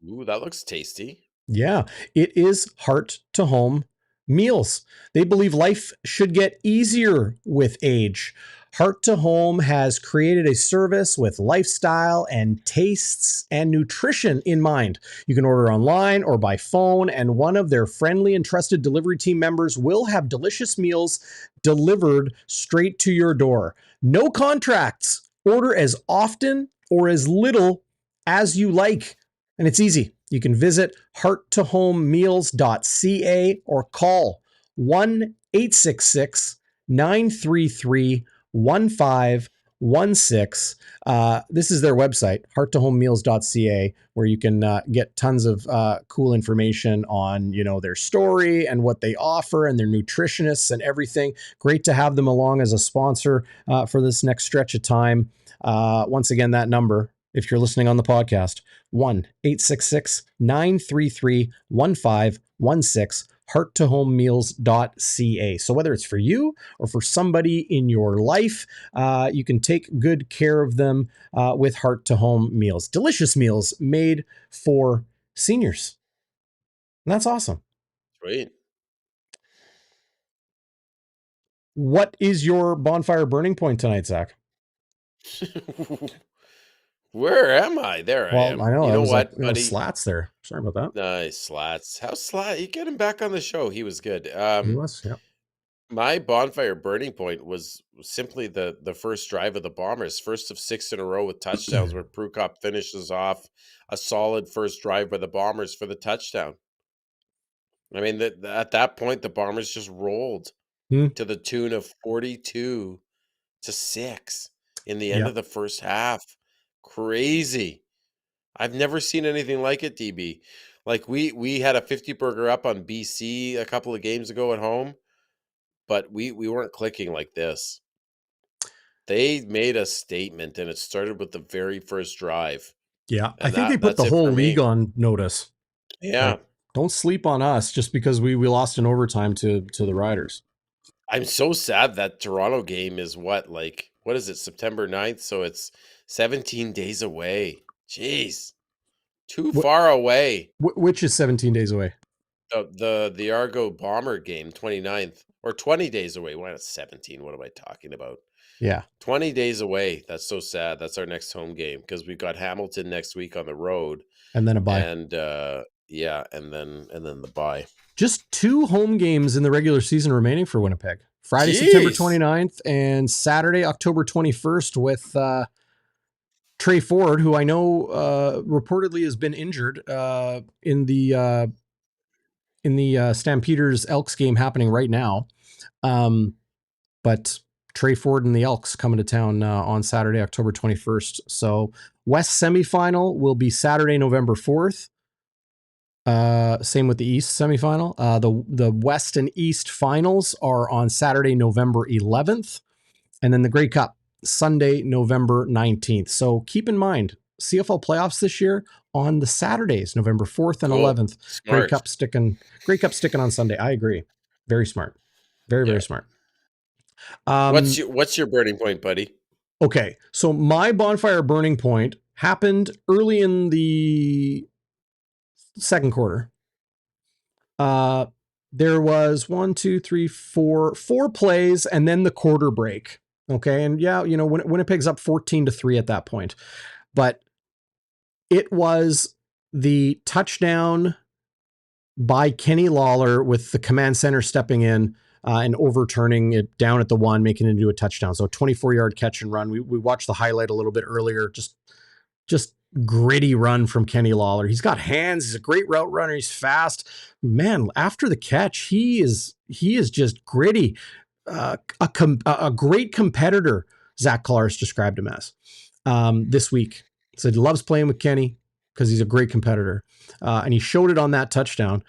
Ooh, that looks tasty.
Yeah, it is Heart to Home Meals. They believe life should get easier with age. Heart to Home has created a service with lifestyle and tastes and nutrition in mind. You can order online or by phone, and one of their friendly and trusted delivery team members will have delicious meals delivered straight to your door. No contracts. Order as often or as little as you like. And it's easy. You can visit hearttohomemeals.ca or call 1-866-933-1516. This is their website, hearttohomemeals.ca, where you can get tons of cool information on, their story and what they offer and their nutritionists and everything. Great to have them along as a sponsor for this next stretch of time. Once again, that number, if you're listening on the podcast, 1-866-933-1516, hearttohomemeals.ca. So whether it's for you or for somebody in your life, you can take good care of them with Heart to Home Meals. Delicious meals made for seniors. And that's awesome.
Sweet.
What is your bonfire burning point tonight, Zach?
Where am I? There I am.
I know.
You know
was
what,
like,
buddy?
Slats there. Sorry about that.
Nice Slats. How's Slat? You get him back on the show. He was good.
He was, yeah.
My bonfire burning point was simply the first drive of the Bombers, first of 6 in a row with touchdowns, where Prukop finishes off a solid first drive by the Bombers for the touchdown. I mean, at that point, the Bombers just rolled to the tune of 42-6 in the end of the first half. Crazy. I've never seen anything like it, DB. Like we had a 50 burger up on BC a couple of games ago at home, but we weren't clicking like this. They made a statement, and it started with the very first drive.
Yeah, I think they put the whole league on notice.
Yeah.
Like, don't sleep on us just because we lost in overtime to the Riders.
I'm so sad that Toronto game is what is it, September 9th? So it's 17 days away. Jeez. Too
What,
far away.
which is 17 days away?
The Argo Bomber game, 29th, or 20 days away. Why not 17? What am I talking about?
Yeah.
20 days away. That's so sad. That's our next home game because we've got Hamilton next week on the road.
And then a bye.
And yeah, and then the bye.
Just 2 home games in the regular season remaining for Winnipeg. Friday,
Jeez.
September 29th and Saturday, October 21st with Trey Ford, who I know reportedly has been injured in the Stampeders Elks game happening right now. But Trey Ford and the Elks coming to town on Saturday, October 21st. So West semifinal will be Saturday, November 4th. Same with the East semifinal. The West and East finals are on Saturday, November 11th. And then the Grey Cup, Sunday, November 19th. So keep in mind, CFL playoffs this year on the Saturdays, November 4th and 11th.
Smart.
Grey Cup sticking on Sunday. I agree. Very smart. Very smart.
What's your burning point, buddy?
Okay, so my bonfire burning point happened early in the second quarter. There was 4 plays and then the quarter break. Okay, and yeah, Winnipeg's up 14-3 at that point, but it was the touchdown by Kenny Lawler with the command center stepping in and overturning it down at the 1, making it into a touchdown. So 24-yard catch and run. We watched the highlight a little bit earlier. Just gritty run from Kenny Lawler. He's got hands. He's a great route runner. He's fast. Man, after the catch, he is just gritty. A great competitor, Zach Schnitzer described him as this week. Said he loves playing with Kenny because he's a great competitor. And he showed it on that touchdown.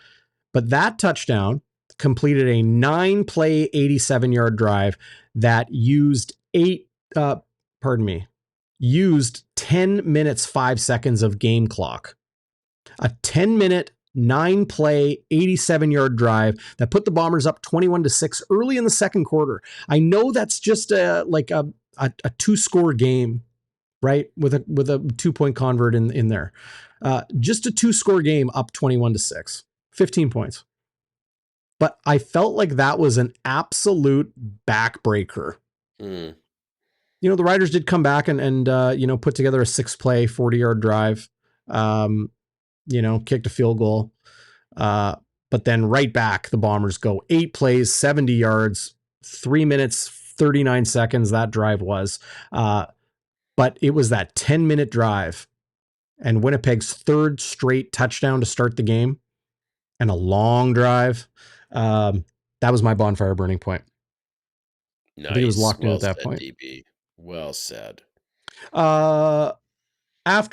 But that touchdown completed a 9-play, 87-yard drive that used 10 minutes, 5 seconds of game clock. A 10-minute, 9-play, 87-yard drive that put the Bombers up 21-6 early in the second quarter. I know that's just a 2-score game, right? With a 2-point convert in there. Just a 2-score game up 21-6, 15 points. But I felt like that was an absolute backbreaker. The Riders did come back and put together a 6-play, 40-yard drive, kicked a field goal. But then right back, the Bombers go 8 plays, 70 yards, 3 minutes, 39 seconds. That drive was. But it was that 10-minute drive and Winnipeg's 3rd straight touchdown to start the game and a long drive. That was my bonfire burning point.
Nice.
I think it was locked in at that point.
DB. Well said.
After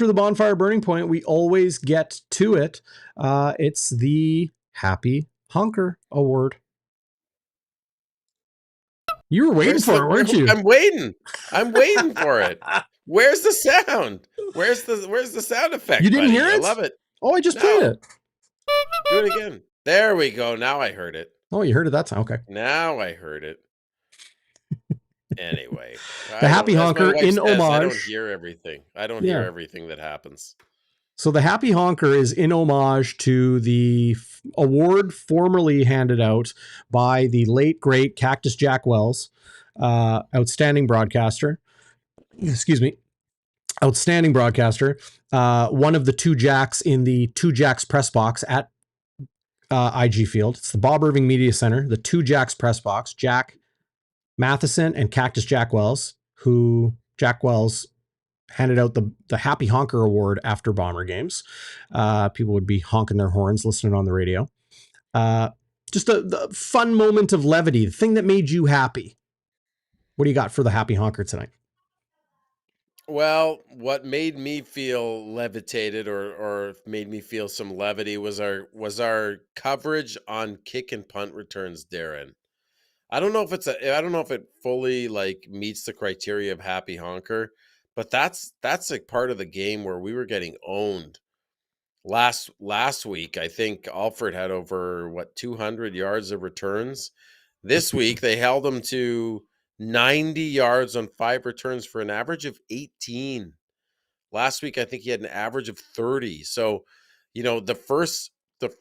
the bonfire burning point, we always get to it. It's the Happy Honker Award. You were waiting for it, weren't you?
I'm waiting for it. Where's the sound? Where's the sound effect?
You didn't hear it?
I love it.
Oh, I just played it.
Do it again. There we go. Now I heard it.
Oh, you heard it that time. Okay.
Now I heard it. Anyway,
the Happy Honker in homage. I
don't hear everything. I don't hear everything that happens.
So the Happy Honker is in homage to the award formerly handed out by the late, great Cactus Jack Wells, outstanding broadcaster. Excuse me. Outstanding broadcaster. One of the 2 Jacks in the 2 Jacks press box at IG Field. It's the Bob Irving Media Center, the 2 Jacks press box, Jack Matheson and Cactus Jack Wells, who Jack Wells handed out the Happy Honker Award after Bomber games. People would be honking their horns listening on the radio. Just the fun moment of levity, the thing that made you happy. What do you got for the Happy Honker tonight?
Well, what made me feel levitated or made me feel some levity was our coverage on kick and punt returns, Darrin. I don't know if it fully meets the criteria of Happy Honker, but that's like part of the game where we were getting owned. Last week, I think Alfred had over 200 yards of returns. This week, they held him to 90 yards on 5 returns for an average of 18. Last week, I think he had an average of 30. So, the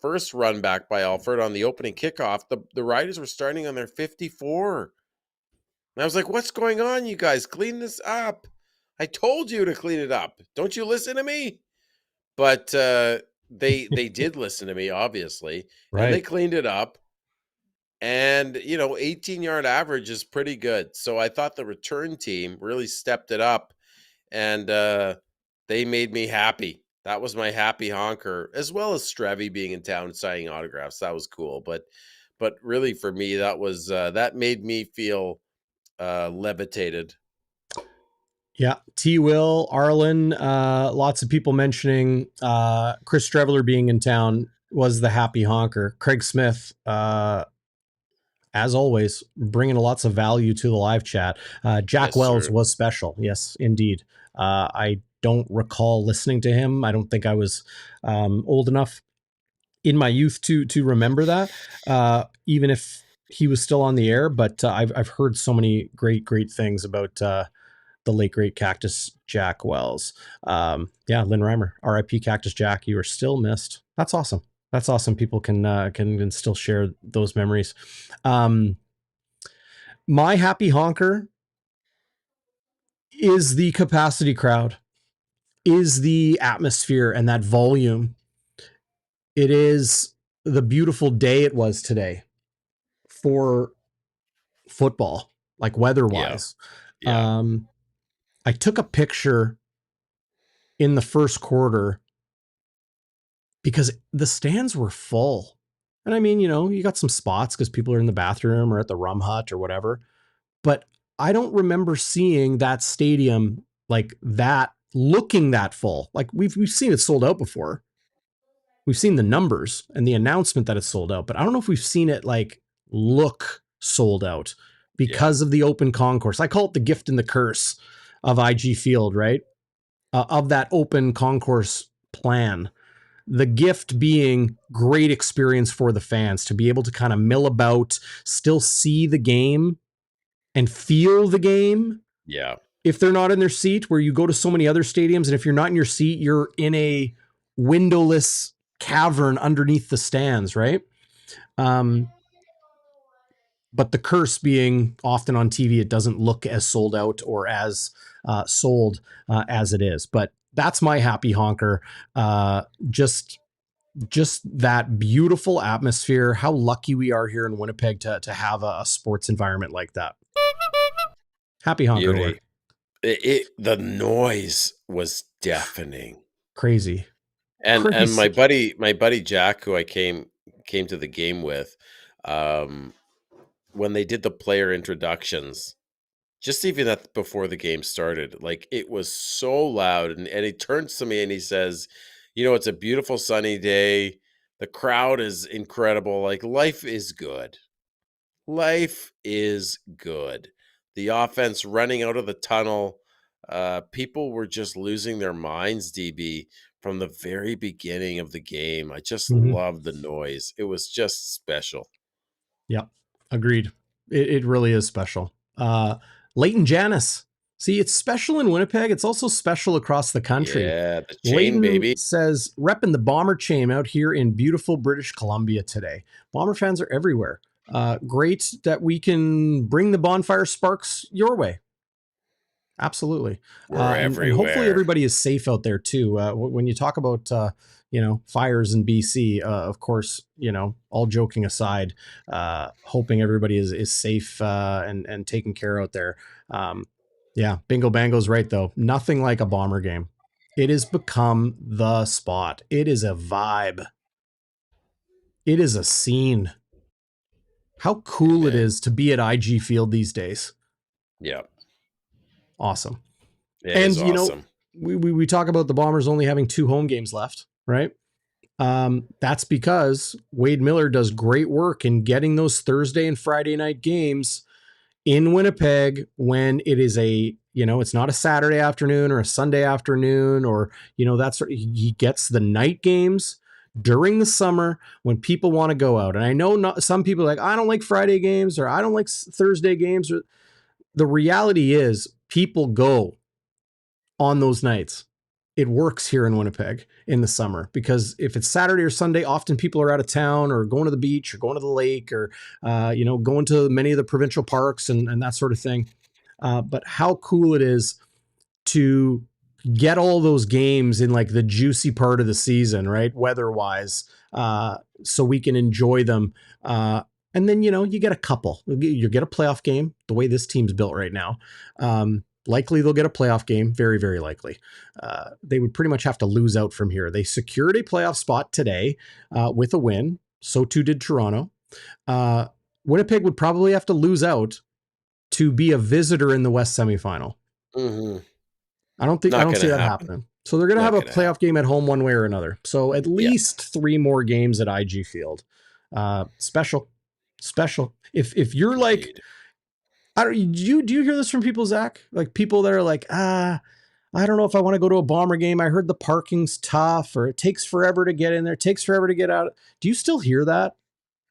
first run back by Alford on the opening kickoff, the Riders were starting on their 54. And I was like, what's going on, you guys? Clean this up. I told you to clean it up. Don't you listen to me? But they did listen to me, obviously, and they
Right.
cleaned it up. And 18-yard average is pretty good. So I thought the return team really stepped it up, and they made me happy. That was my happy honker, as well as Strevy being in town signing autographs. That was cool. But really, for me, that made me feel levitated.
Yeah. T. Will, Arlen, lots of people mentioning Chris Streveler being in town was the happy honker. Craig Smith, as always, bringing lots of value to the live chat. Jack
Yes,
Wells
sir.
was special. Yes, indeed. I don't recall listening to him. I don't think I was old enough in my youth to remember that, even if he was still on the air. But I've heard so many great things about the late great Cactus Jack Wells. Yeah, Lynn Reimer, R.I.P. Cactus Jack. You are still missed. That's awesome. That's awesome. People can still share those memories. My happy honker is the capacity crowd, is the atmosphere and that volume. It is the beautiful day it was today for football, like weather
Yeah.
wise.
Yeah.
I took a picture in the first quarter because the stands were full. And I mean, you got some spots because people are in the bathroom or at the rum hut or whatever. But I don't remember seeing that stadium like that, looking that full. Like we've seen it sold out before. We've seen the numbers and the announcement that it's sold out, but I don't know if we've seen it like look sold out
Yeah.
because of the open concourse. I call it the gift and the curse of IG Field, right? Of that open concourse plan. The gift being great experience for the fans to be able to kind of mill about, still see the game and feel the game.
Yeah.
If they're not in their seat, where you go to so many other stadiums, and if you're not in your seat, you're in a windowless cavern underneath the stands, right? But the curse being often on TV, it doesn't look as sold out or as sold as it is. But that's my happy honker. Just that beautiful atmosphere. How lucky we are here in Winnipeg to have a sports environment like that. Happy honker
Beauty.
day.
The noise was deafening.
Crazy.
And my
Crazy.
buddy Jack, who I came to the game with, when they did the player introductions, just even before the game started, like it was so loud, and he turns to me and he says, it's a beautiful sunny day. The crowd is incredible. Like life is good. Life is good. The offense running out of the tunnel. People were just losing their minds, DB, from the very beginning of the game. I just
Mm-hmm.
loved the noise. It was just special.
Yep. Agreed. It really is special. Leighton Janis. See, it's special in Winnipeg. It's also special across the country.
Yeah, the chain,
Leighton
baby.
says, repping the Bomber chain out here in beautiful British Columbia today. Bomber fans are everywhere. Great that we can bring the bonfire sparks your way. Absolutely.
We're
And hopefully
everywhere.
everybody is safe out there too. When you talk about, fires in BC, of course, all joking aside, hoping everybody is safe and taken care out there. Yeah, Bingo Bango's right though. Nothing like a Bomber game. It has become the spot. It is a vibe. It is a scene. How cool it
Amen.
is to be at IG Field these days.
Yeah,
Awesome.
it
And
is awesome.
we talk about the Bombers only having 2 home games left, right? That's because Wade Miller does great work in getting those Thursday and Friday night games in Winnipeg when it is it's not a Saturday afternoon or a Sunday afternoon or, he gets the night games during the summer when people want to go out. And I know not, some people are like, I don't like Friday games or I don't like Thursday games. The reality is people go on those nights. It works here in Winnipeg in the summer because if it's Saturday or Sunday, often people are out of town or going to the beach or going to the lake or, going to many of the provincial parks and that sort of thing. But how cool it is to get all those games in like the juicy part of the season, right? Weather wise, so we can enjoy them. And then, you get a couple, you get a playoff game the way this team's built right now. Likely they'll get a playoff game. Very, very likely. They would pretty much have to lose out from here. They secured a playoff spot today with a win. So too did Toronto. Winnipeg would probably have to lose out to be a visitor in the West semifinal.
Mm-hmm.
I don't see that happening. So they're going to have a playoff game at home one way or another. So at least 3 more games at IG Field. Special. If you're like, I don't, do you hear this from people, Zach? Like people that are like, I don't know if I want to go to a Bomber game. I heard the parking's tough or it takes forever to get in there. It takes forever to get out. Do you still hear that?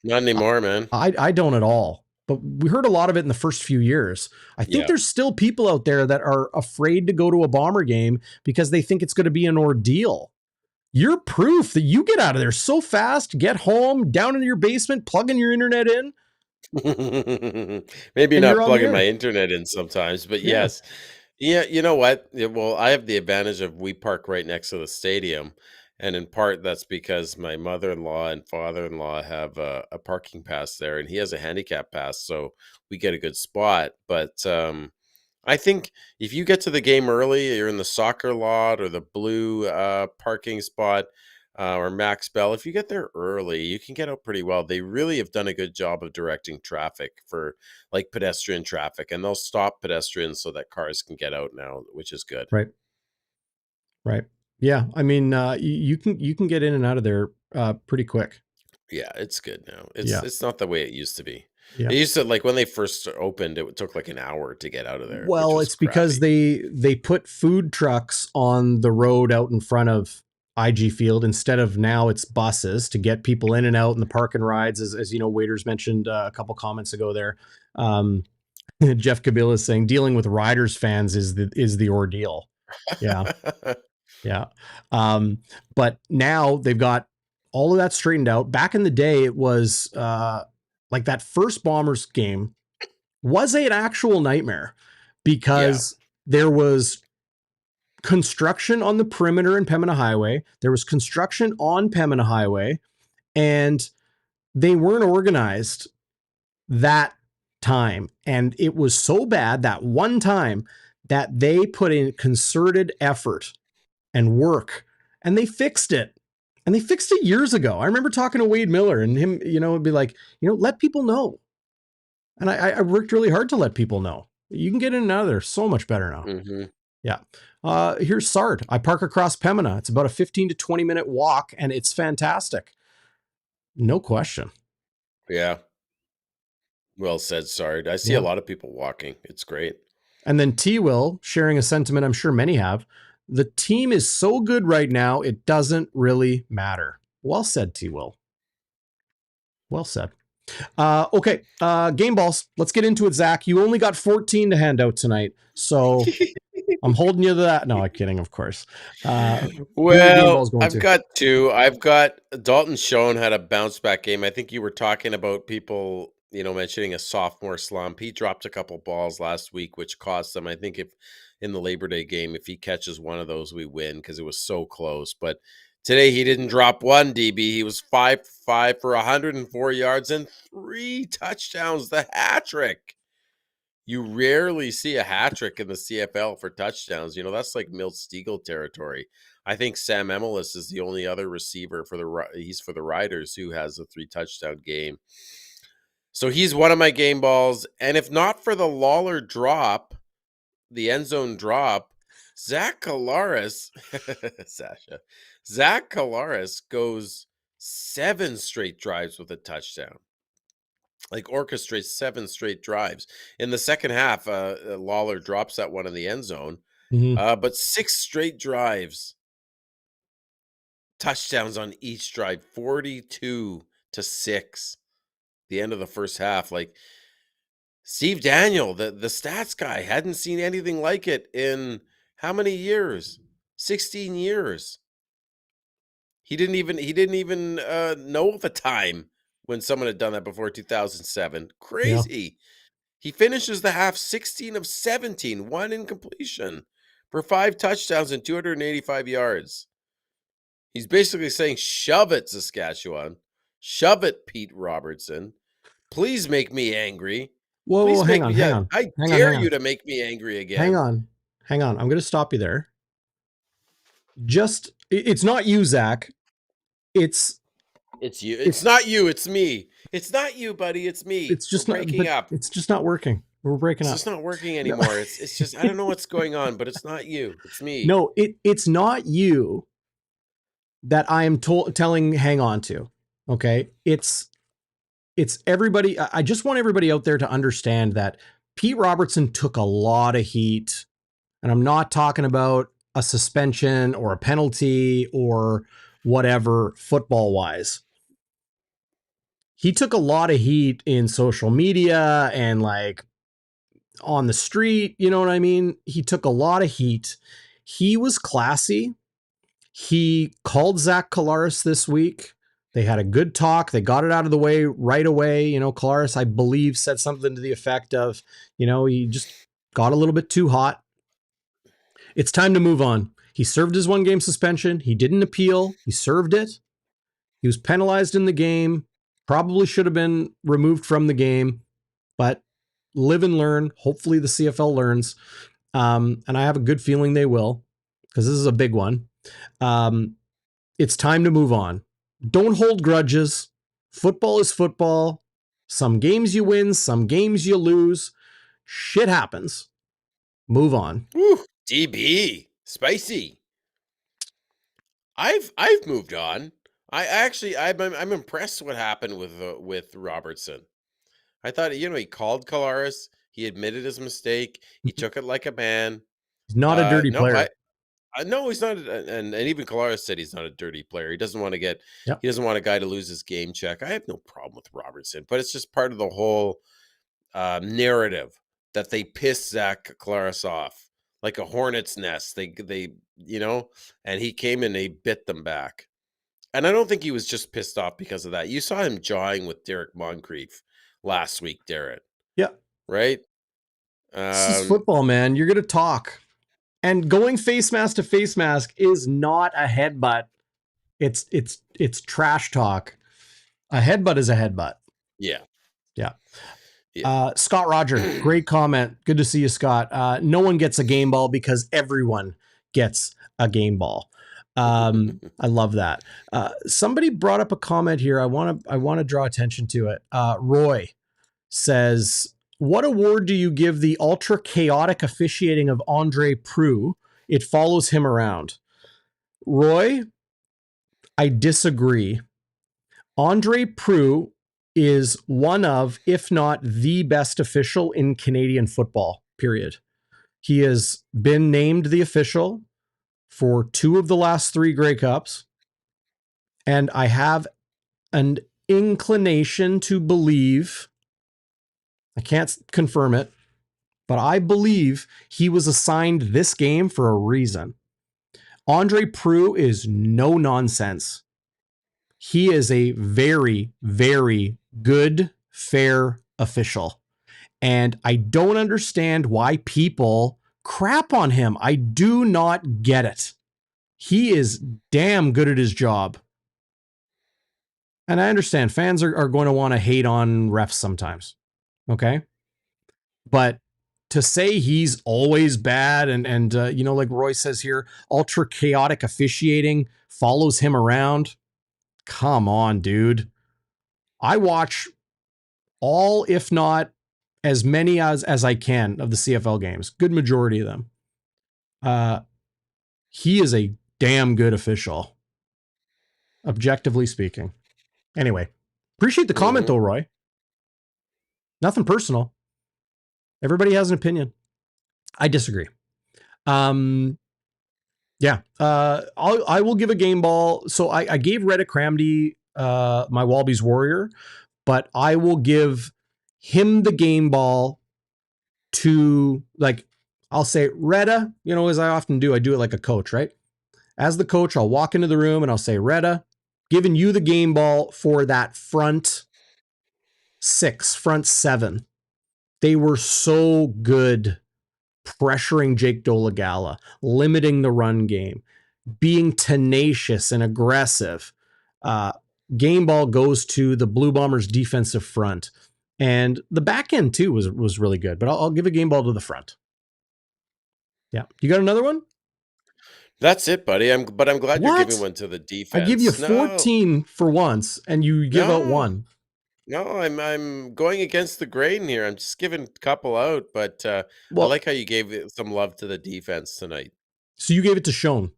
Not anymore, man.
I don't at all. But we heard a lot of it in the first few years. I think there's still people out there that are afraid to go to a Bomber game because they think it's going to be an ordeal. You're proof that you get out of there so fast, get home, down into your basement, plugging your internet in.
Maybe not plugging my internet in sometimes, but yes. Yeah, you know what? Well, I have the advantage of we park right next to the stadium. And in part, that's because my mother-in-law and father-in-law have a parking pass there, and he has a handicap pass, so we get a good spot. But I think if you get to the game early, you're in the soccer lot or the blue parking spot or Max Bell. If you get there early, you can get out pretty well. They really have done a good job of directing traffic for like pedestrian traffic, and they'll stop pedestrians so that cars can get out now, which is good.
Right. Yeah, I mean, you can get in and out of there pretty quick.
Yeah, it's good now. It's not the way it used to be.
Yeah.
It used to, like when they first opened, it took like an hour to get out of there.
Well, it's because they put food trucks on the road out in front of IG Field instead of now it's buses to get people in and out and the park and rides, as you know, Waiters mentioned a couple comments ago there. Jeff Kabila is saying dealing with Riders fans is the ordeal. Yeah. Yeah. But now they've got all of that straightened out. Back in the day, it was like that first Bombers game was an actual nightmare because there was construction on the perimeter in Pembina Highway. There was construction on Pembina Highway, and they weren't organized that time. And it was so bad that one time that they put in concerted effort and work, and they fixed it. And they fixed it years ago. I remember talking to Wade Miller and him, would be like, let people know. And I worked really hard to let people know. You can get in and out of there so much better now.
Mm-hmm.
Yeah. Here's Sard. I park across Pembina. It's about a 15 to 20 minute walk, and it's fantastic. No question.
Yeah. Well said, Sard. I see a lot of people walking. It's great.
And then T-Will sharing a sentiment I'm sure many have. The team is so good right now, it doesn't really matter. Well said, T-Will. Well said. Okay, game balls. Let's get into it, Zach. You only got 14 to hand out tonight, so I'm holding you to that. No, I'm kidding, of course.
Well, I've got 2. I've got Dalton Schoen had a bounce back game. I think you were talking about people, mentioning a sophomore slump. He dropped a couple balls last week, which cost them. I think if in the Labor Day game, if he catches one of those, we win because it was so close. But today he didn't drop one, DB. He was 5-5 for 104 yards and 3 touchdowns. The hat trick. You rarely see a hat trick in the CFL for touchdowns. That's like Milt Stiegel territory. I think Sam Emelis is the only other receiver for the Riders who has a 3 touchdown game. So he's one of my game balls. And if not for the Lawler drop, the end zone drop, Zach Collaros goes 7 straight drives with a touchdown. Like orchestrates 7 straight drives. In the second half, Lawler drops that one in the end zone. But 6 straight drives. touchdowns on each drive, 42-6. The end of the first half. Like, Steve Daniel, the stats guy, hadn't seen anything like it in how many years? 16 years. He didn't even know of a time when someone had done that before 2007. Crazy. He finishes the half 16 of 17, one incompletion for 5 touchdowns and 285 yards. He's basically saying, shove it, Saskatchewan. Shove it, Pete Robertson. Please make me angry.
Whoa,
Please
hang
make
on,
me.
hang on.
I
Hang on,
dare
hang on.
you to make me angry again.
Hang on. I'm going to stop you there. It's not you, Zach. It's
you. It's not you. It's me. It's not you, buddy. It's me.
It's just
We're breaking up.
It's just not working. We're breaking up.
It's just not working anymore. No. It's just, I don't know what's going on, but it's not you. It's me.
No, it's not you that I am telling hang on to. Okay. It's everybody. I just want everybody out there to understand that Pete Robertson took a lot of heat, and I'm not talking about a suspension or a penalty or whatever football wise. He took a lot of heat in social media and like on the street. You know what I mean? He took a lot of heat. He was classy. He called Zach Collaros this week. They had a good talk. They got it out of the way right away. You know, Collaros, I believe, said something to the effect of, you know, he just got a little bit too hot. It's time to move on. He served his 1-game suspension. He didn't appeal. He served it. He was penalized in the game. Probably should have been removed from the game, but live and learn. Hopefully the CFL learns. And I have a good feeling they will, because this is a big one. It's time to move on. Don't hold grudges. Football is football. Some games you win, some games you lose. Shit happens. Move on.
Woo, DB, spicy. I've moved on. I'm impressed what happened with Robertson. I thought, you know, he called Collaros. He admitted his mistake. He took it like a man.
He's not a dirty player.
No, he's not, and even Collaros said he's not a dirty player. He doesn't want to get.
Yep.
He doesn't want a guy to lose his game check. I have no problem with Robertson, but it's just part of the whole narrative that they piss Zach Collaros off like a hornet's nest. They you know, and he came and they bit them back. And I don't think he was just pissed off because of that. You saw him jawing with Derek Moncrief last week, Darrin.
Yeah.
Right?
This is football, man. You're going to talk. And going face mask to face mask is not a headbutt. It's trash talk. A headbutt is a headbutt.
Yeah.
Yeah. Scott Roger, great comment. Good to see you, Scott. No one gets a game ball because everyone gets a game ball. I love that. Somebody brought up a comment here. I want to draw attention to it. Roy says, what award do you give the ultra chaotic officiating of Andre Proulx? It follows him around. Roy, I disagree. Andre Proulx is one of, if not the best official in Canadian football, period. He has been named the official for 2 of the last 3 Grey Cups. And I have an inclination to believe, I can't confirm it, but I believe he was assigned this game for a reason. Andre Proulx is no nonsense. He is a very, very good, fair official. And I don't understand why people crap on him. I do not get it. He is damn good at his job. And I understand fans are going to want to hate on refs sometimes. Okay. But to say he's always bad and you know, like Roy says here, ultra chaotic officiating follows him around. Come on, dude. I watch all, if not as many as I can of the CFL games. Good majority of them. He is a damn good official, objectively speaking. Anyway, appreciate the comment though, Roy. Nothing personal. Everybody has an opinion. I disagree. Yeah. I will give a game ball. So I gave Retta Cramdy my Wallabies Warrior, but I will give him the game ball to, like, I'll say, Retta, as I often do, I do it like a coach, right? As the coach, I'll walk into the room and I'll say, Retta, giving you the game ball for that front six, front seven. They were so good pressuring Jake Dolagala, limiting the run game, being tenacious and aggressive. Game ball goes to the Blue Bombers defensive front. And the back end too was really good, but I'll give a game ball to the front. Yeah. You got another one?
That's it, buddy. I'm glad you're giving
What?
one to the defense.
I give you
No,
14 for once and you give out
no,
one.
no. I'm going against the grain here. I'm just giving a couple out, but I
Well,
like how you gave some love to the defense tonight.
so you gave it to Schoen.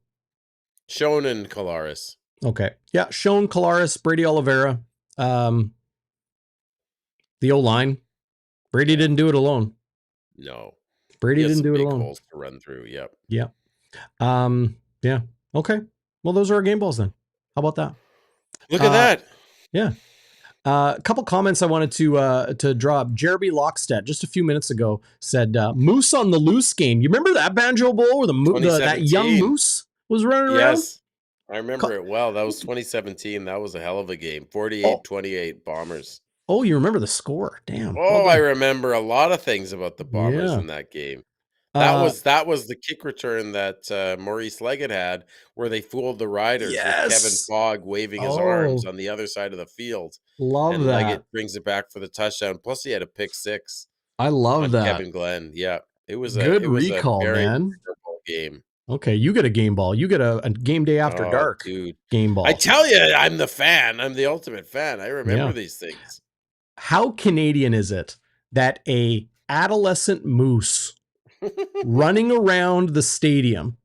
Schoen and Kolaris.
Okay. Yeah. Schoen, Kolaris, Brady Oliveira. The O-line. Brady didn't do it alone.
No.
Brady
He has
didn't
some
do it
big
alone.
holes to run through. Yep.
Yeah. Yeah. Okay. Well, those are our game balls then. How about that?
Look at that.
Yeah. A couple comments I wanted to draw up. Jeremy Lockstead just a few minutes ago said Moose on the Loose game. You remember that Banjo Bowl where that young Moose was running around?
Yes. I remember it well. That was 2017. That was a hell of a game. 48-28 Bombers.
Oh, you remember the score? Damn.
Oh, I remember a lot of things about the Bombers in that game. That was the kick return that Maurice Leggett had, where they fooled the Riders with Kevin Fogg waving his arms on the other side of the field.
Love
and
that.
Leggett brings it back for the touchdown. Plus, he had a pick six.
I love that.
Kevin Glenn. Yeah, it was
good
a
recall,
very
man.
memorable game.
Okay, you get a game ball. You get a game day after dark,
dude.
Game ball.
I tell you, I'm the fan. I'm the ultimate fan. I remember these things.
How Canadian is it that a adolescent moose running around the stadium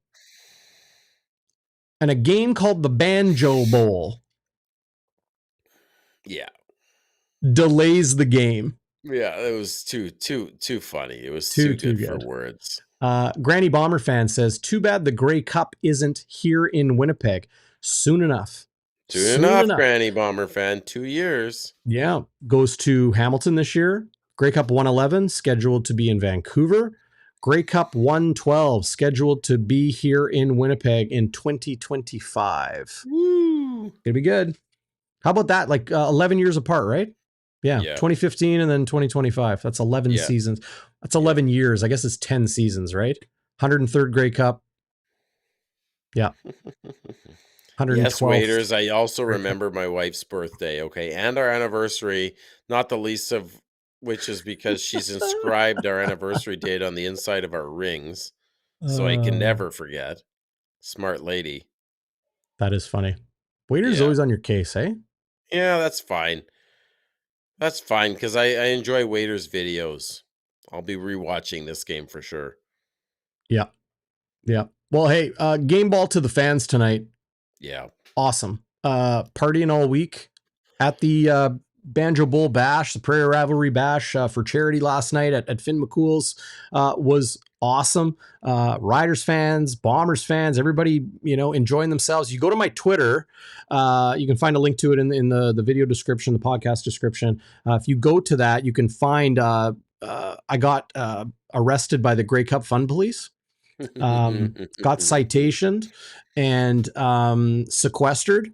and a game called the Banjo Bowl delays the game?
Yeah, it was too funny. It was too good for words.
Granny Bomber fan says, too bad the Grey Cup isn't here in Winnipeg. Soon enough.
Soon enough, Granny Bomber fan. 2 years.
Yeah. Goes to Hamilton this year. Grey Cup 111 scheduled to be in Vancouver. Grey Cup 112 scheduled to be here in Winnipeg in 2025.
Woo.
Gonna be good. How about that? Like 11 years apart, right? Yeah. 2015 and then 2025. That's 11 seasons. That's 11 years. I guess it's 10 seasons, right? 103rd Grey Cup. Yeah. 112th.
Yes, waiters. I also remember my wife's birthday, okay, and our anniversary, not the least of which is because she's inscribed our anniversary date on the inside of our rings, so I can never forget. Smart lady.
That is funny. Waiter's always on your case, eh?
Yeah, that's fine. That's fine, because I enjoy Waiter's videos. I'll be rewatching this game for sure. Yeah.
Yeah. Well, hey, game ball to the fans tonight.
Yeah.
Awesome. Partying all week at the Banjo Bowl Bash, the Prairie Rivalry Bash for charity last night at Finn McCool's was awesome. Riders fans, Bombers fans, everybody, enjoying themselves. You go to my Twitter, you can find a link to it in the video description, the podcast description. If you go to that, you can find I got arrested by the Grey Cup Fun Police. Got citationed and sequestered,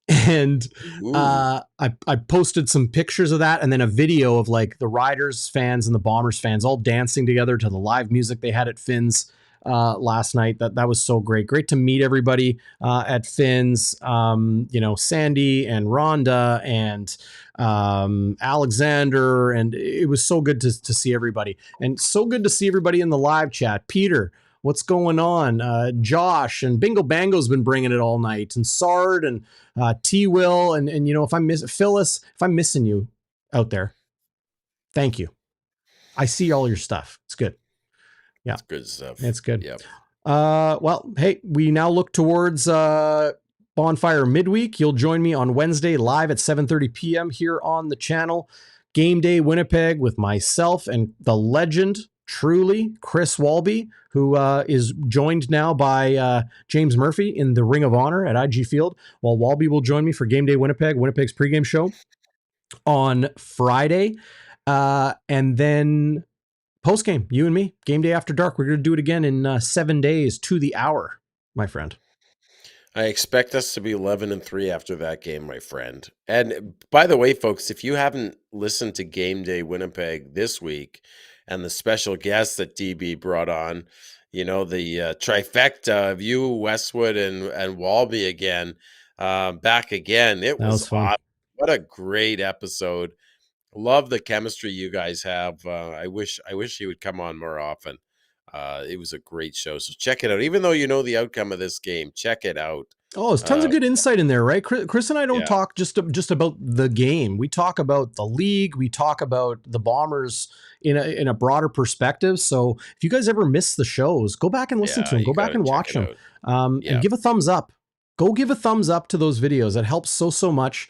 and I posted some pictures of that and then a video of like the Riders fans and the Bombers fans all dancing together to the live music they had at Finn's last night. That was so great to meet everybody at Finn's. Sandy and Rhonda and Alexander, and it was so good to see everybody, and so good to see everybody in the live chat. Peter, what's going on? Josh and Bingo Bango's been bringing it all night, and Sard and T Will, and if I miss Phyllis, if I'm missing you out there, thank you. I see all your stuff. It's good. Yeah,
it's good stuff.
It's good.
Yep.
Well, hey, we now look towards Bonfire midweek. You'll join me on Wednesday live at 7:30 p.m. here on the channel. Game Day Winnipeg with myself and the legend truly, Chris Walby, who is joined now by James Murphy in the Ring of Honor at IG Field, while Walby will join me for Game Day Winnipeg, Winnipeg's pregame show on Friday. And then postgame, you and me, Game Day After Dark. We're going to do it again in 7 days to the hour, my friend.
I expect us to be 11-3 after that game, my friend. And by the way, folks, if you haven't listened to Game Day Winnipeg this week and the special guests that DB brought on, the trifecta of you, Westwood, and Walby again, back again. It was
fun.
awesome. What a great episode. Love the chemistry you guys have. I wish you would come on more often. It was a great show. So check it out. Even though you know the outcome of this game, check it out.
Oh, there's tons of good insight in there, right? Chris and I don't talk just about the game. We talk about the league. We talk about the Bombers in a broader perspective. So if you guys ever miss the shows, go back and listen to them. Go back and watch them. And give a thumbs up. Go give a thumbs up to those videos. That helps so much.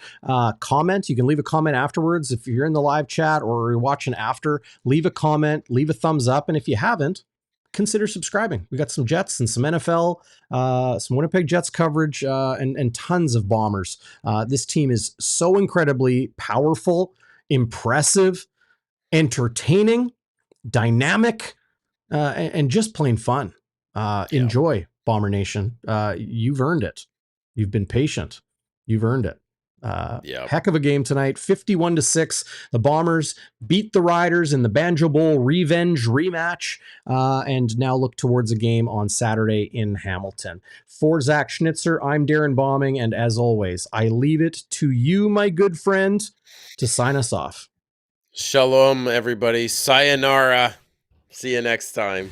Comment. You can leave a comment afterwards. If you're in the live chat or you're watching after, leave a comment, leave a thumbs up. And if you haven't, consider subscribing. We got some Jets and some NFL, some Winnipeg Jets coverage, and tons of Bombers. This team is so incredibly powerful, impressive, entertaining, dynamic, and just plain fun. Enjoy, Bomber Nation. You've earned it. You've been patient. You've earned it. Heck of a game tonight, 51-6. The Bombers beat the Riders in the Banjo Bowl revenge rematch, and now look towards a game on Saturday in Hamilton. For Zach Schnitzer, I'm Darrin Bauming, and as always, I leave it to you, my good friend, to sign us off.
Shalom, everybody. Sayonara. See you next time.